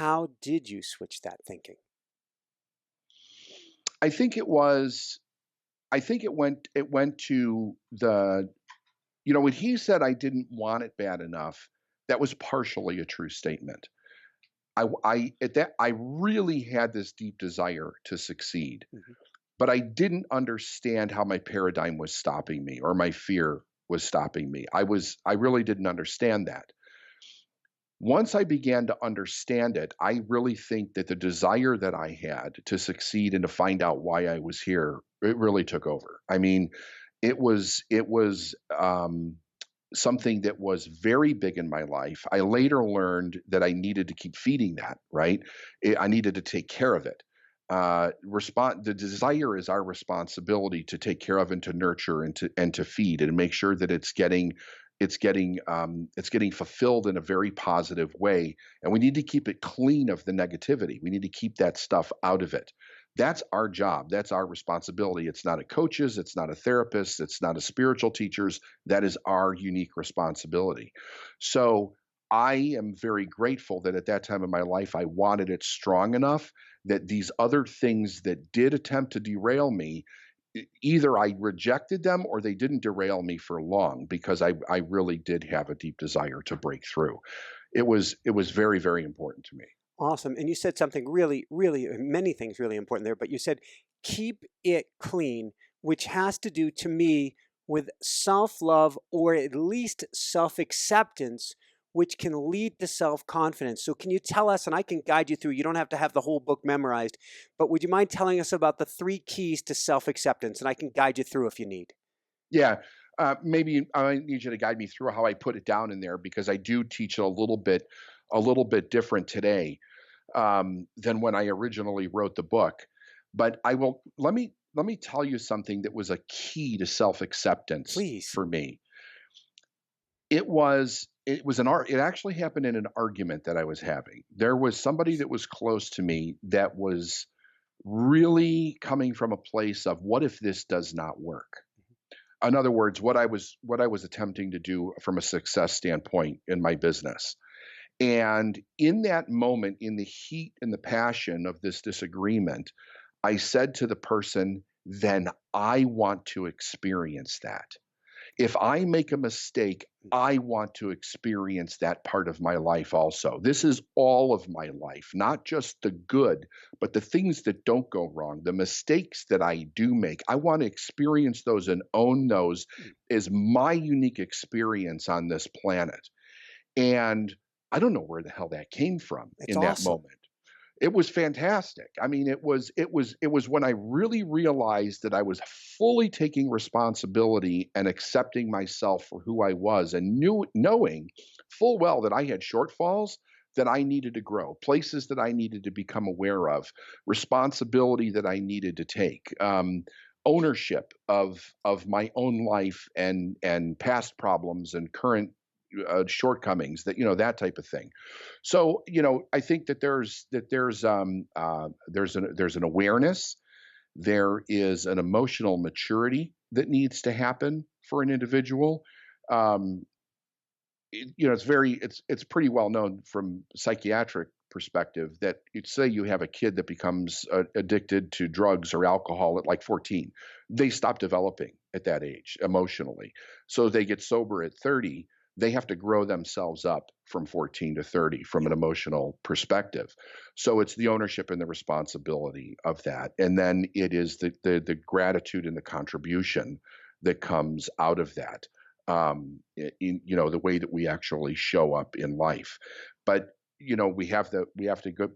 how did you switch that thinking? I think it was, I think it went to the, when he said I didn't want it bad enough, that was partially a true statement. At that, I really had this deep desire to succeed, Mhm. but I didn't understand how my paradigm was stopping me or my fear was stopping me. I really didn't understand that. Once I began to understand it, I really think that the desire that I had to succeed and to find out why I was here, it really took over. I mean, it was something that was very big in my life. I later learned that I needed to keep feeding that, right? I needed to take care of it. The desire is our responsibility to take care of and to nurture and to feed and make sure that it's getting fulfilled in a very positive way. And we need to keep it clean of the negativity. We need to keep that stuff out of it. That's our job. That's our responsibility. It's not a coach's, it's not a therapist, it's not a spiritual teacher's. That is our unique responsibility. So I am very grateful that at that time in my life, I wanted it strong enough that these other things that did attempt to derail me, either I rejected them or they didn't derail me for long because I really did have a deep desire to break through. It was very, very important to me. Awesome. And you said something really, really, many things really important there, but you said keep it clean, which has to do to me with self love or at least self acceptance, which can lead to self confidence. So, can you tell us, and I can guide you through, you don't have to have the whole book memorized, but would you mind telling us about the 3 keys to self acceptance? And I can guide you through if you need. Yeah. Maybe I need you to guide me through how I put it down in there because I do teach it a little bit different today than when I originally wrote the book. But I will let me tell you something that was a key to self acceptance Please. for me. It actually happened in an argument that I was having. There was somebody that was close to me that was really coming from a place of what if this does not work? In other words, what I was attempting to do from a success standpoint in my business. And in that moment, in the heat and the passion of this disagreement, I said to the person, then I want to experience that. If I make a mistake, I want to experience that part of my life also. This is all of my life, not just the good, but the things that don't go wrong, the mistakes that I do make. I want to experience those and own those as my unique experience on this planet. And I don't know where the hell that came from It's in that awesome. moment. It was fantastic. I mean, it was when I really realized that I was fully taking responsibility and accepting myself for who I was and knowing full well that I had shortfalls that I needed to grow, places that I needed to become aware of, responsibility that I needed to take. Ownership of my own life and past problems and current shortcomings, that type of thing. So I think that there's an awareness, there is an emotional maturity that needs to happen for an individual. um, it's pretty well known from psychiatric perspective that you'd say you have a kid that becomes addicted to drugs or alcohol at like 14. They stop developing at that age emotionally, so they get sober at 30. They have to grow themselves up from 14 to 30 from an emotional perspective. So it's the ownership and the responsibility of that, and then it is the gratitude and the contribution that comes out of that, in the way that we actually show up in life. But we have to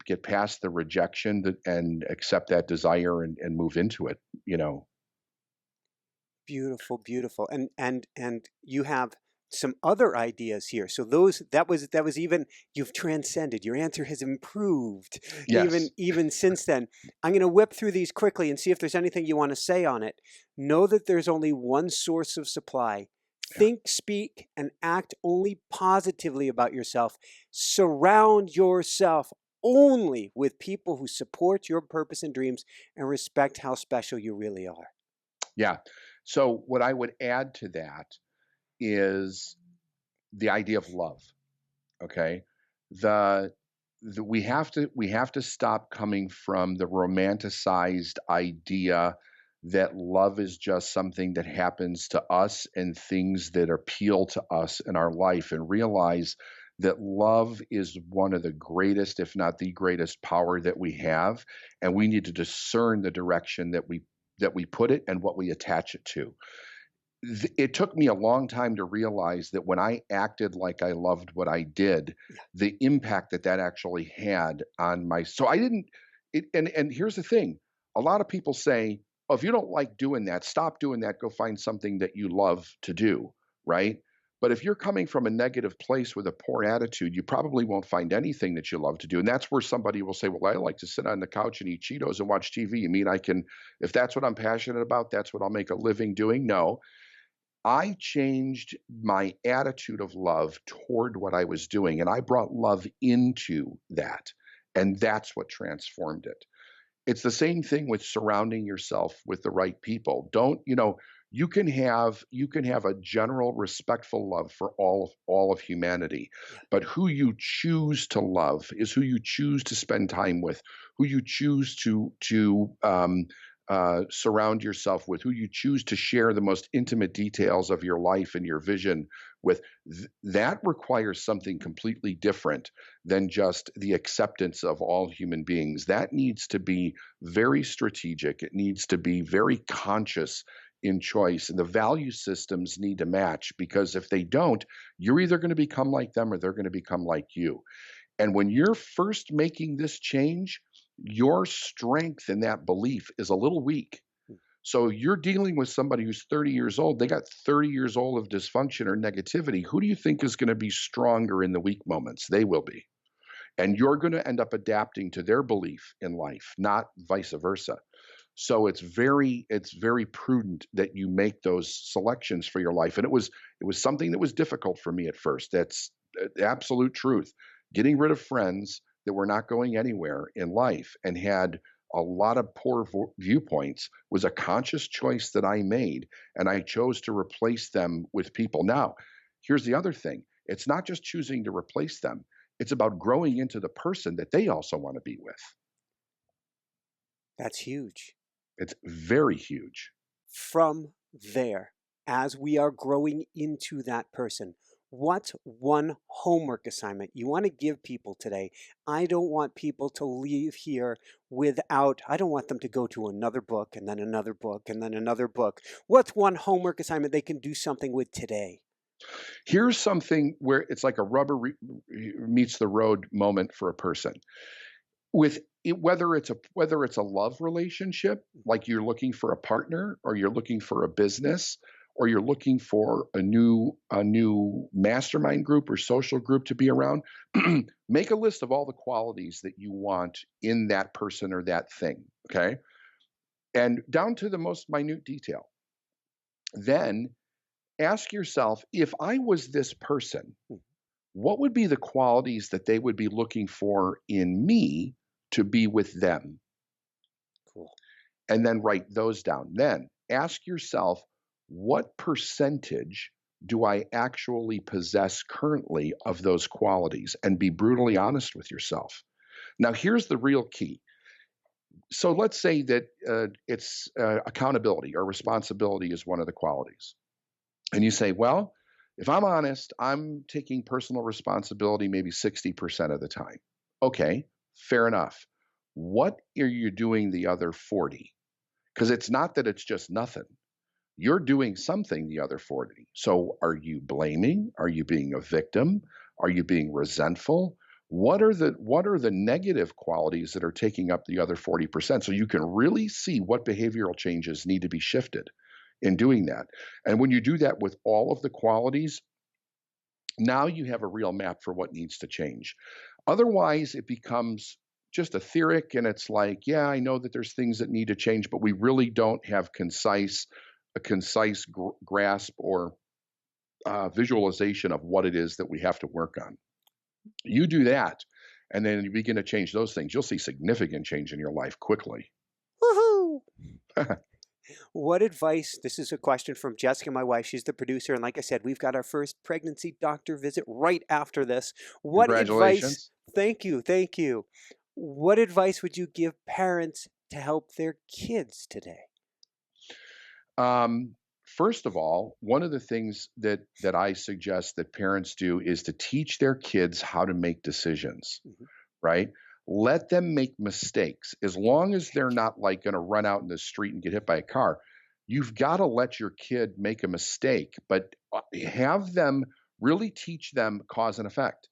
get past the rejection and accept that desire and move into it. Beautiful, beautiful. And you have some other ideas here. So those that was even you've transcended. Your answer has improved even Yes. even since then. I'm going to whip through these quickly and see if there's anything you want to say on it. Know that there's only one source of supply. Yeah. Think, speak, and act only positively about yourself. Surround yourself only with people who support your purpose and dreams and respect how special you really are. Yeah. So what I would add to that is the idea of love. Okay. The we have to stop coming from the romanticized idea that love is just something that happens to us and things that appeal to us in our life, and realize that love is one of the greatest, if not the greatest power that we have, and we need to discern the direction that we put it and what we attach it to. It took me a long time to realize that when I acted like I loved what I did, the impact that that actually had on my. So I didn't. And here's the thing: a lot of people say, "Oh, if you don't like doing that, stop doing that. Go find something that you love to do." Right? But if you're coming from a negative place with a poor attitude, you probably won't find anything that you love to do. And that's where somebody will say, "Well, I like to sit on the couch and eat Cheetos and watch TV. You mean I can? If that's what I'm passionate about, that's what I'll make a living doing?" No. I changed my attitude of love toward what I was doing, and I brought love into that. And that's what transformed it. It's the same thing with surrounding yourself with the right people. Don't, you can have a general respectful love for all of humanity, but who you choose to love is who you choose to spend time with, who you choose to surround yourself with, who you choose to share the most intimate details of your life and your vision with. That requires something completely different than just the acceptance of all human beings. That needs to be very strategic. It needs to be very conscious in choice. And the value systems need to match, because if they don't, you're either going to become like them or they're going to become like you. And when you're first making this change, your strength in that belief is a little weak. So you're dealing with somebody who's 30 years old. They got 30 years old of dysfunction or negativity. Who do you think is going to be stronger in the weak moments? They will be. And you're going to end up adapting to their belief in life, not vice versa. So it's very prudent that you make those selections for your life. And it was something that was difficult for me at first. That's the absolute truth. Getting rid of friends that were not going anywhere in life and had a lot of poor viewpoints was a conscious choice that I made, and I chose to replace them with people. Now, here's the other thing. It's not just choosing to replace them. It's about growing into the person that they also want to be with. That's huge. It's very huge. From there, as we are growing into that person, what's one homework assignment you want to give people today? I don't want people to leave here I don't want them to go to another book and then another book and then another book. What's one homework assignment they can do something with today? Here's something where it's like a rubber meets the road moment for a person. With it, whether it's a love relationship, like you're looking for a partner, or you're looking for a business, or you're looking for a new mastermind group or social group to be around, make a list of all the qualities that you want in that person or that thing, okay? And down to the most minute detail. Then ask yourself, if I was this person, what would be the qualities that they would be looking for in me to be with them? Cool. And then write those down. Then ask yourself, what percentage do I actually possess currently of those qualities? And be brutally honest with yourself. Now, here's the real key. So let's say that it's accountability or responsibility is one of the qualities. And you say, well, if I'm honest, I'm taking personal responsibility maybe 60% of the time. Okay, fair enough. What are you doing the other 40? Because it's not that it's just nothing. You're doing something the other 40. So are you blaming? Are you being a victim? Are you being resentful? What are the negative qualities that are taking up the other 40%? So you can really see what behavioral changes need to be shifted in doing that. And when you do that with all of the qualities, now you have a real map for what needs to change. Otherwise, it becomes just etheric, and it's like, yeah, I know that there's things that need to change, but we really don't have a concise grasp or visualization of what it is that we have to work on. You do that, and then you begin to change those things. You'll see significant change in your life quickly. Woohoo! What advice, this is a question from Jessica, my wife, she's the producer, and like I said, we've got our first pregnancy doctor visit right after this. What advice, Congratulations. thank you. What advice would you give parents to help their kids today? First of all, one of the things that I suggest that parents do is to teach their kids how to make decisions, Mhm. right? Let them make mistakes. As long as they're not like going to run out in the street and get hit by a car, you've got to let your kid make a mistake, but have them really teach them cause and effect.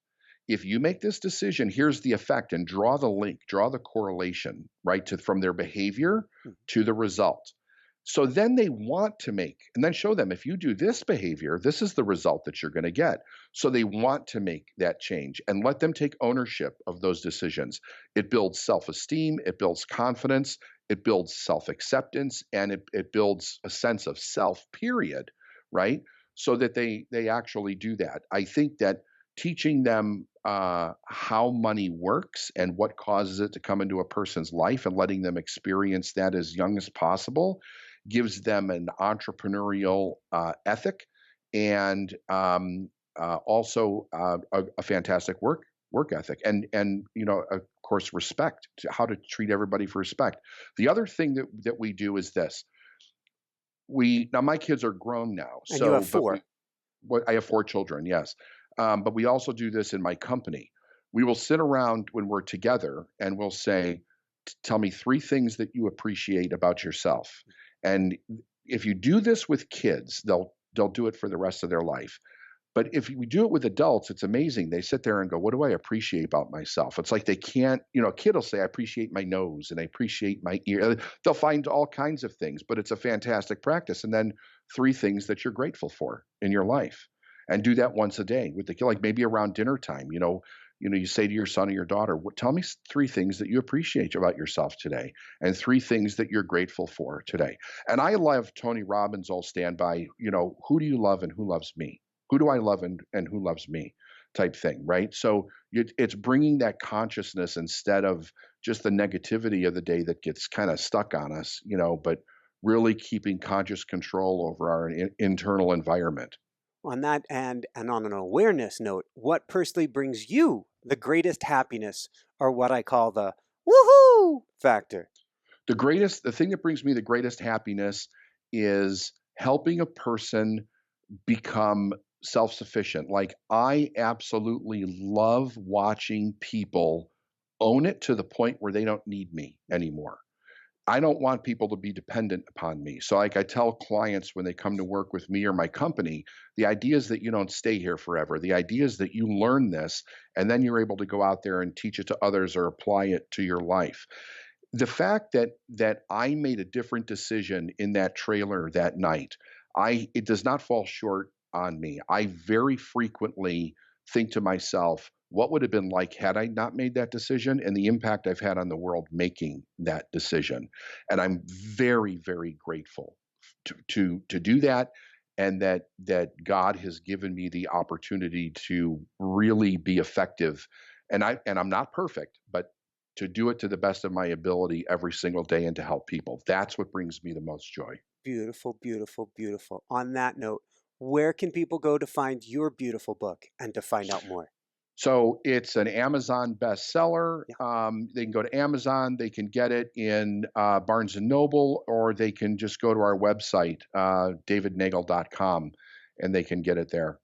If you make this decision, here's the effect, and draw the link, draw the correlation, right, to from their behavior Mhm. to the result. So then they want to make, and then show them if you do this behavior, this is the result that you're going to get. So they want to make that change and let them take ownership of those decisions. It builds self esteem, it builds confidence, it builds self acceptance, and it builds a sense of self, period, right? So that they actually do that. I think that teaching them how money works and what causes it to come into a person's life and letting them experience that as young as possible gives them an entrepreneurial ethic and also a fantastic work ethic and of course respect, to how to treat everybody for respect. The other thing that we do is this. We now my kids are grown now, And you have so but four. I have four children, yes. But we also do this in my company. We will sit around when we're together and we'll say, tell me three things that you appreciate about yourself. And if you do this with kids, they'll do it for the rest of their life. But if we do it with adults, it's amazing. They sit there and go, what do I appreciate about myself? It's like they can't, a kid will say, I appreciate my nose and I appreciate my ear. They'll find all kinds of things, but it's a fantastic practice. And then three things that you're grateful for in your life. And do that once a day with the kid, like maybe around dinner time, you say to your son or your daughter, tell me three things that you appreciate about yourself today and three things that you're grateful for today. And I love Tony Robbins' old standby, who do you love and who loves me? Who do I love and who loves me type thing, right? So it's bringing that consciousness instead of just the negativity of the day that gets kind of stuck on us, but really keeping conscious control over our internal environment. On that and on an awareness note, what personally brings you the greatest happiness, or what I call the woohoo factor? The thing that brings me the greatest happiness is helping a person become self-sufficient. Like I absolutely love watching people own it to the point where they don't need me anymore. I don't want people to be dependent upon me. So like I tell clients when they come to work with me or my company, the idea is that you don't stay here forever. The idea is that you learn this and then you're able to go out there and teach it to others or apply it to your life. The fact that I made a different decision in that trailer that night, it does not fall short on me. I very frequently think to myself, what would have been like had I not made that decision, and the impact I've had on the world making that decision. And I'm very, very grateful to do that, and that God has given me the opportunity to really be effective. And I'm not perfect, but to do it to the best of my ability every single day and to help people. That's what brings me the most joy. Beautiful, beautiful, beautiful. On that note, where can people go to find your beautiful book and to find out more? So it's an Amazon bestseller. Yeah. They can go to Amazon. They can get it in Barnes and Noble, or they can just go to our website, davidneagle.com, and they can get it there.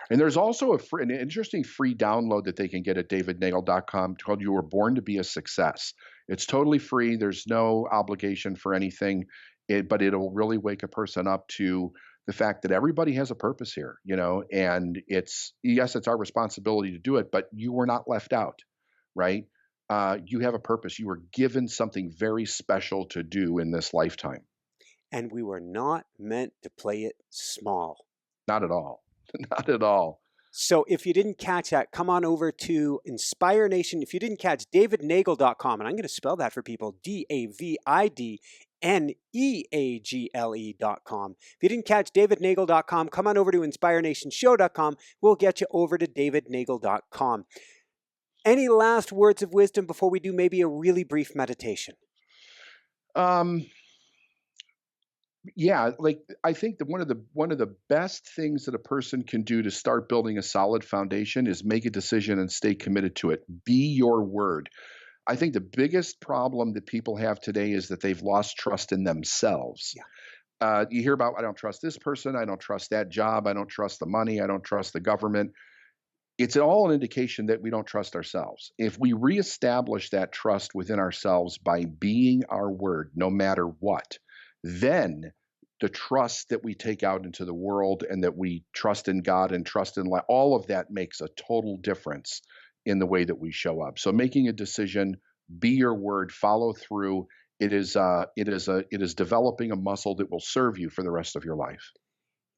And there's also an interesting free download that they can get at davidneagle.com called You Were Born to Be a Success. It's totally free. There's no obligation for anything, but it'll really wake a person up to the fact that everybody has a purpose here, and yes, it's our responsibility to do it, but you were not left out, right? You have a purpose. You were given something very special to do in this lifetime. And we were not meant to play it small. Not at all. Not at all. So if you didn't catch that, come on over to Inspire Nation. If you didn't catch davidneagle.com, and I'm going to spell that for people, DavidNeagle.com. If you didn't catch davidneagle.com, come on over to inspirenationshow.com. We'll get you over to davidneagle.com. Any last words of wisdom before we do maybe a really brief meditation? Yeah, like I think that one of the best things that a person can do to start building a solid foundation is make a decision and stay committed to it. Be your word. I think the biggest problem that people have today is that they've lost trust in themselves. Yeah. You hear about, I don't trust this person, I don't trust that job, I don't trust the money, I don't trust the government. It's all an indication that we don't trust ourselves. If we reestablish that trust within ourselves by being our word, no matter what, then the trust that we take out into the world and that we trust in God and trust in life, all of that makes a total difference in the way that we show up. So making a decision, be your word, follow through. It is developing a muscle that will serve you for the rest of your life.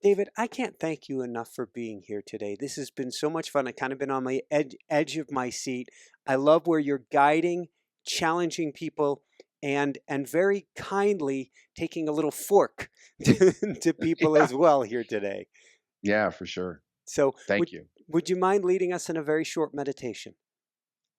David, I can't thank you enough for being here today. This has been so much fun. I kind of been on my edge of my seat. I love where you're guiding, challenging people, and very kindly taking a little fork to people Yeah, as well here today. yeah, for sure. So Thank you. would you mind leading us in a very short meditation?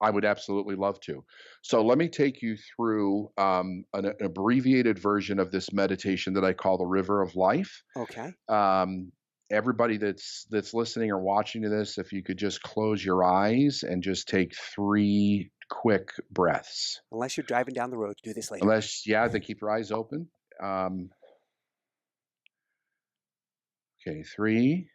I would absolutely love to. So let me take you through an abbreviated version of this meditation that I call the River of Life. Okay. Um, Everybody that's listening or watching to this, if you could just close your eyes and just take 3 quick breaths. Unless you're driving down the road, do this later. Unless, yeah, then keep your eyes open. Okay, 3.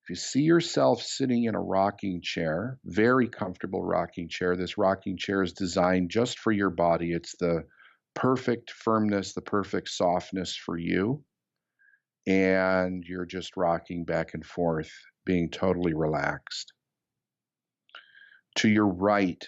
If you see yourself sitting in a rocking chair, very comfortable rocking chair, this rocking chair is designed just for your body. It's the perfect firmness, the perfect softness for you. And you're just rocking back and forth, being totally relaxed. To your right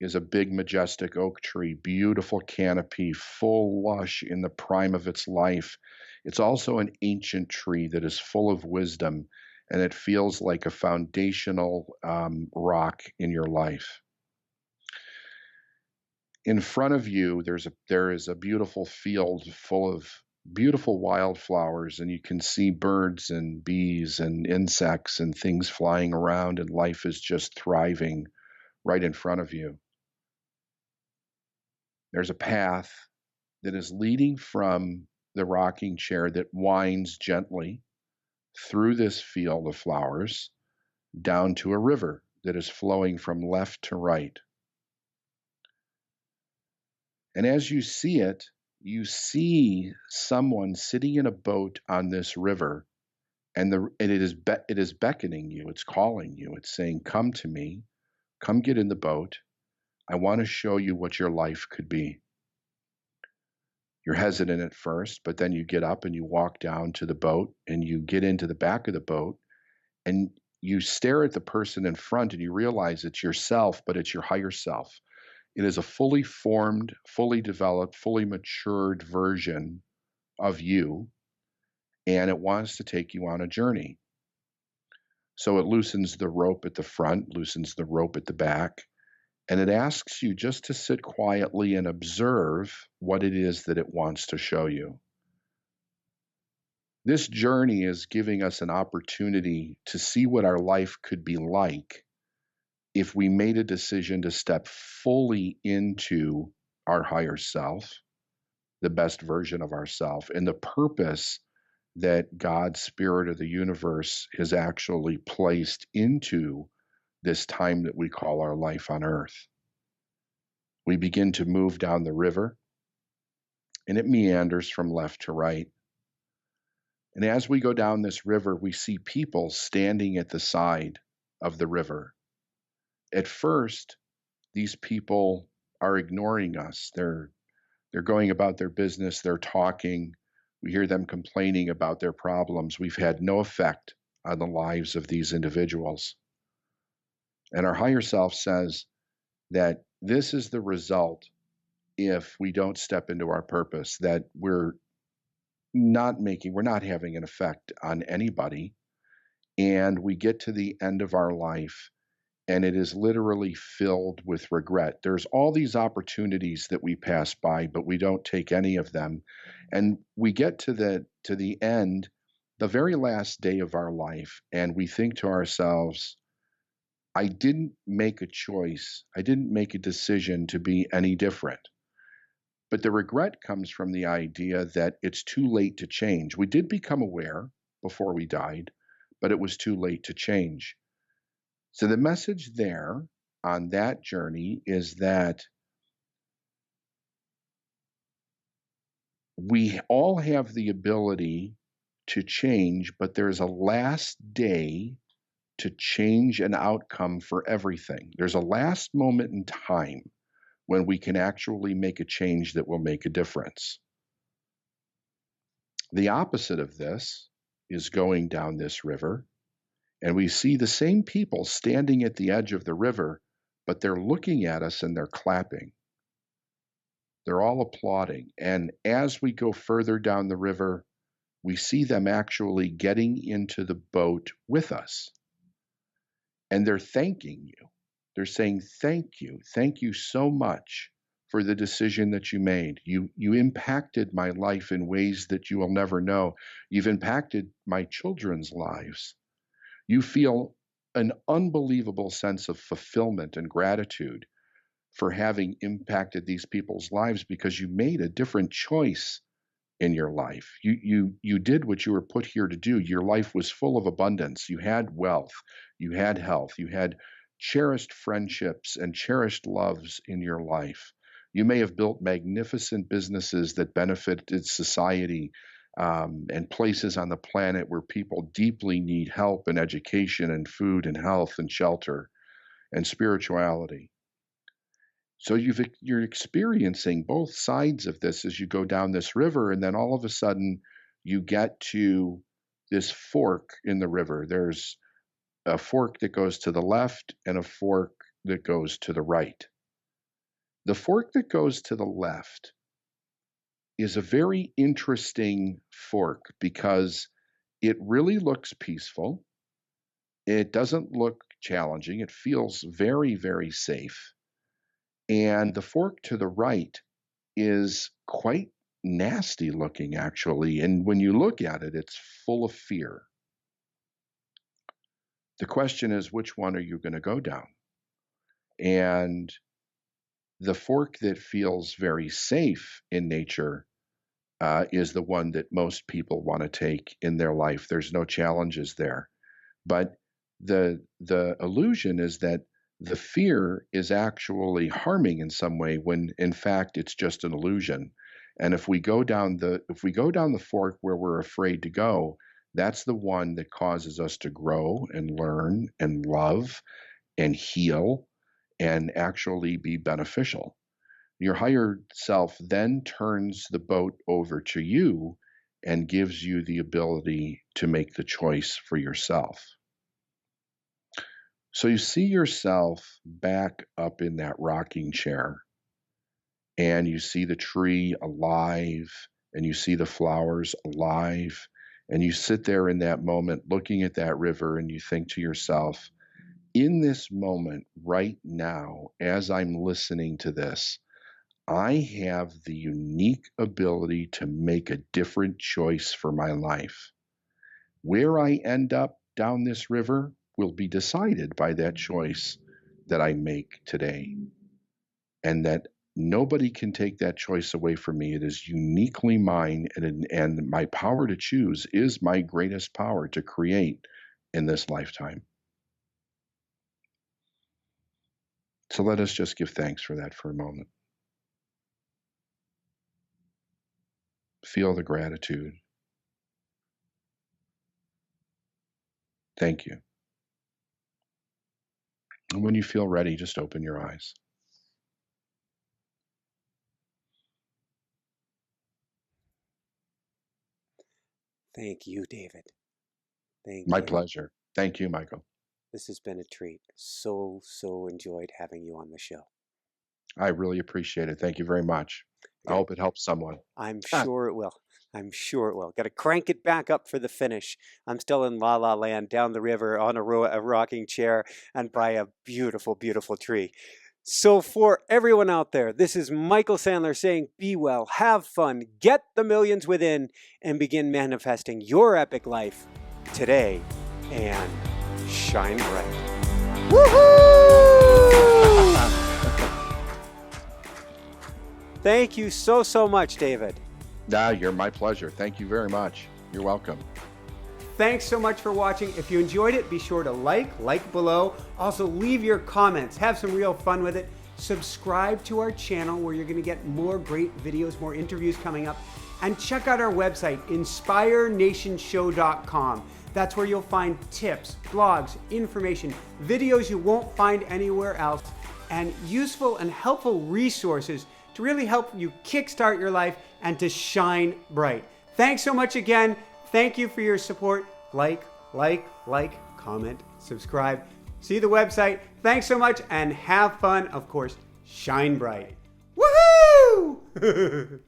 is a big, majestic oak tree, beautiful canopy, full, lush in the prime of its life. It's also an ancient tree that is full of wisdom, and it feels like a foundational rock in your life. In front of you, there is a beautiful field full of beautiful wildflowers, and you can see birds and bees and insects and things flying around, and life is just thriving right in front of you. There's a path that is leading from the rocking chair that winds gently through this field of flowers down to a river that is flowing from left to right. And as you see it, you see someone sitting in a boat on this river, and it is beckoning you. It's calling you. It's saying, "Come to me. Come get in the boat. I want to show you what your life could be." You're hesitant at first, but then you get up and you walk down to the boat and you get into the back of the boat and you stare at the person in front and you realize it's yourself, but it's your higher self. It is a fully formed, fully developed, fully matured version of you, and it wants to take you on a journey. So it loosens the rope at the front, loosens the rope at the back, and it asks you just to sit quietly and observe what it is that it wants to show you. This journey is giving us an opportunity to see what our life could be like if we made a decision to step fully into our higher self, the best version of ourself, and the purpose that God's spirit of the universe has actually placed into this time that we call our life on earth. We begin to move down the river, and it meanders from left to right. And as we go down this river, we see people standing at the side of the river. At first, these people are ignoring us. They're going about their business, they're talking. We hear them complaining about their problems. We've had no effect on the lives of these individuals. And our higher self says that this is the result if we don't step into our purpose, that we're not having an effect on anybody. And we get to the end of our life and it is literally filled with regret. There's all these opportunities that we pass by, but we don't take any of them. And we get to the end, the very last day of our life, and we think to ourselves, I didn't make a choice. I didn't make a decision to be any different. But the regret comes from the idea that it's too late to change. We did become aware before we died, but it was too late to change. So the message there on that journey is that we all have the ability to change, but there's a last day to change an outcome for everything. There's a last moment in time when we can actually make a change that will make a difference. The opposite of this is going down this river, and we see the same people standing at the edge of the river, but they're looking at us and they're clapping. They're all applauding. And as we go further down the river, we see them actually getting into the boat with us. And they're thanking you. They're saying, thank you so much for the decision that you made. You impacted my life in ways that you will never know. You've impacted my children's lives. You feel an unbelievable sense of fulfillment and gratitude for having impacted these people's lives because you made a different choice in your life. You did what you were put here to do. Your life was full of abundance. You had wealth, you had health, you had cherished friendships and cherished loves in your life. You may have built magnificent businesses that benefited society and places on the planet where people deeply need help and education and food and health and shelter and spirituality. So you're experiencing both sides of this as you go down this river, and then all of a sudden you get to this fork in the river. There's a fork that goes to the left and a fork that goes to the right. The fork that goes to the left is a very interesting fork because it really looks peaceful. It doesn't look challenging. It feels very, very safe. And the fork to the right is quite nasty looking, actually. And when you look at it, it's full of fear. The question is, which one are you going to go down? And the fork that feels very safe in nature is the one that most people want to take in their life. There's no challenges there. But the illusion is that the fear is actually harming in some way when in fact it's just an illusion. And if we go down the fork where we're afraid to go, that's the one that causes us to grow and learn and love and heal and actually be beneficial. Your higher self then turns the boat over to you and gives you the ability to make the choice for yourself. So you see yourself back up in that rocking chair, and you see the tree alive, and you see the flowers alive, and you sit there in that moment looking at that river, and you think to yourself, in this moment right now, as I'm listening to this, I have the unique ability to make a different choice for my life. Where I end up down this river will be decided by that choice that I make today. And that nobody can take that choice away from me. It is uniquely mine, and my power to choose is my greatest power to create in this lifetime. So let us just give thanks for that for a moment. Feel the gratitude. Thank you. And when you feel ready, just open your eyes. Thank you, David. Thank My you. pleasure. Thank you, Michael. This has been a treat. So enjoyed having you on the show. I really appreciate it. Thank you very much. I hope it helps someone. I'm sure it will. I'm sure it will. Got to crank it back up for the finish. I'm still in La La Land, down the river, on a rocking chair, and by a beautiful, beautiful tree. So for everyone out there, this is Michael Sandler saying, be well, have fun, get the millions within, and begin manifesting your epic life today and shine bright. Woohoo! Thank you so much, David. You're my pleasure. Thank you very much. You're welcome. Thanks so much for watching. If you enjoyed it, be sure to like below. Also, leave your comments. Have some real fun with it. Subscribe to our channel where you're going to get more great videos, more interviews coming up. And check out our website, inspirenationshow.com. That's where you'll find tips, blogs, information, videos you won't find anywhere else, and useful and helpful resources to really help you kickstart your life and to shine bright. Thanks so much again. Thank you for your support. Like, comment, subscribe. See the website. Thanks so much and have fun. Of course, shine bright. Woohoo!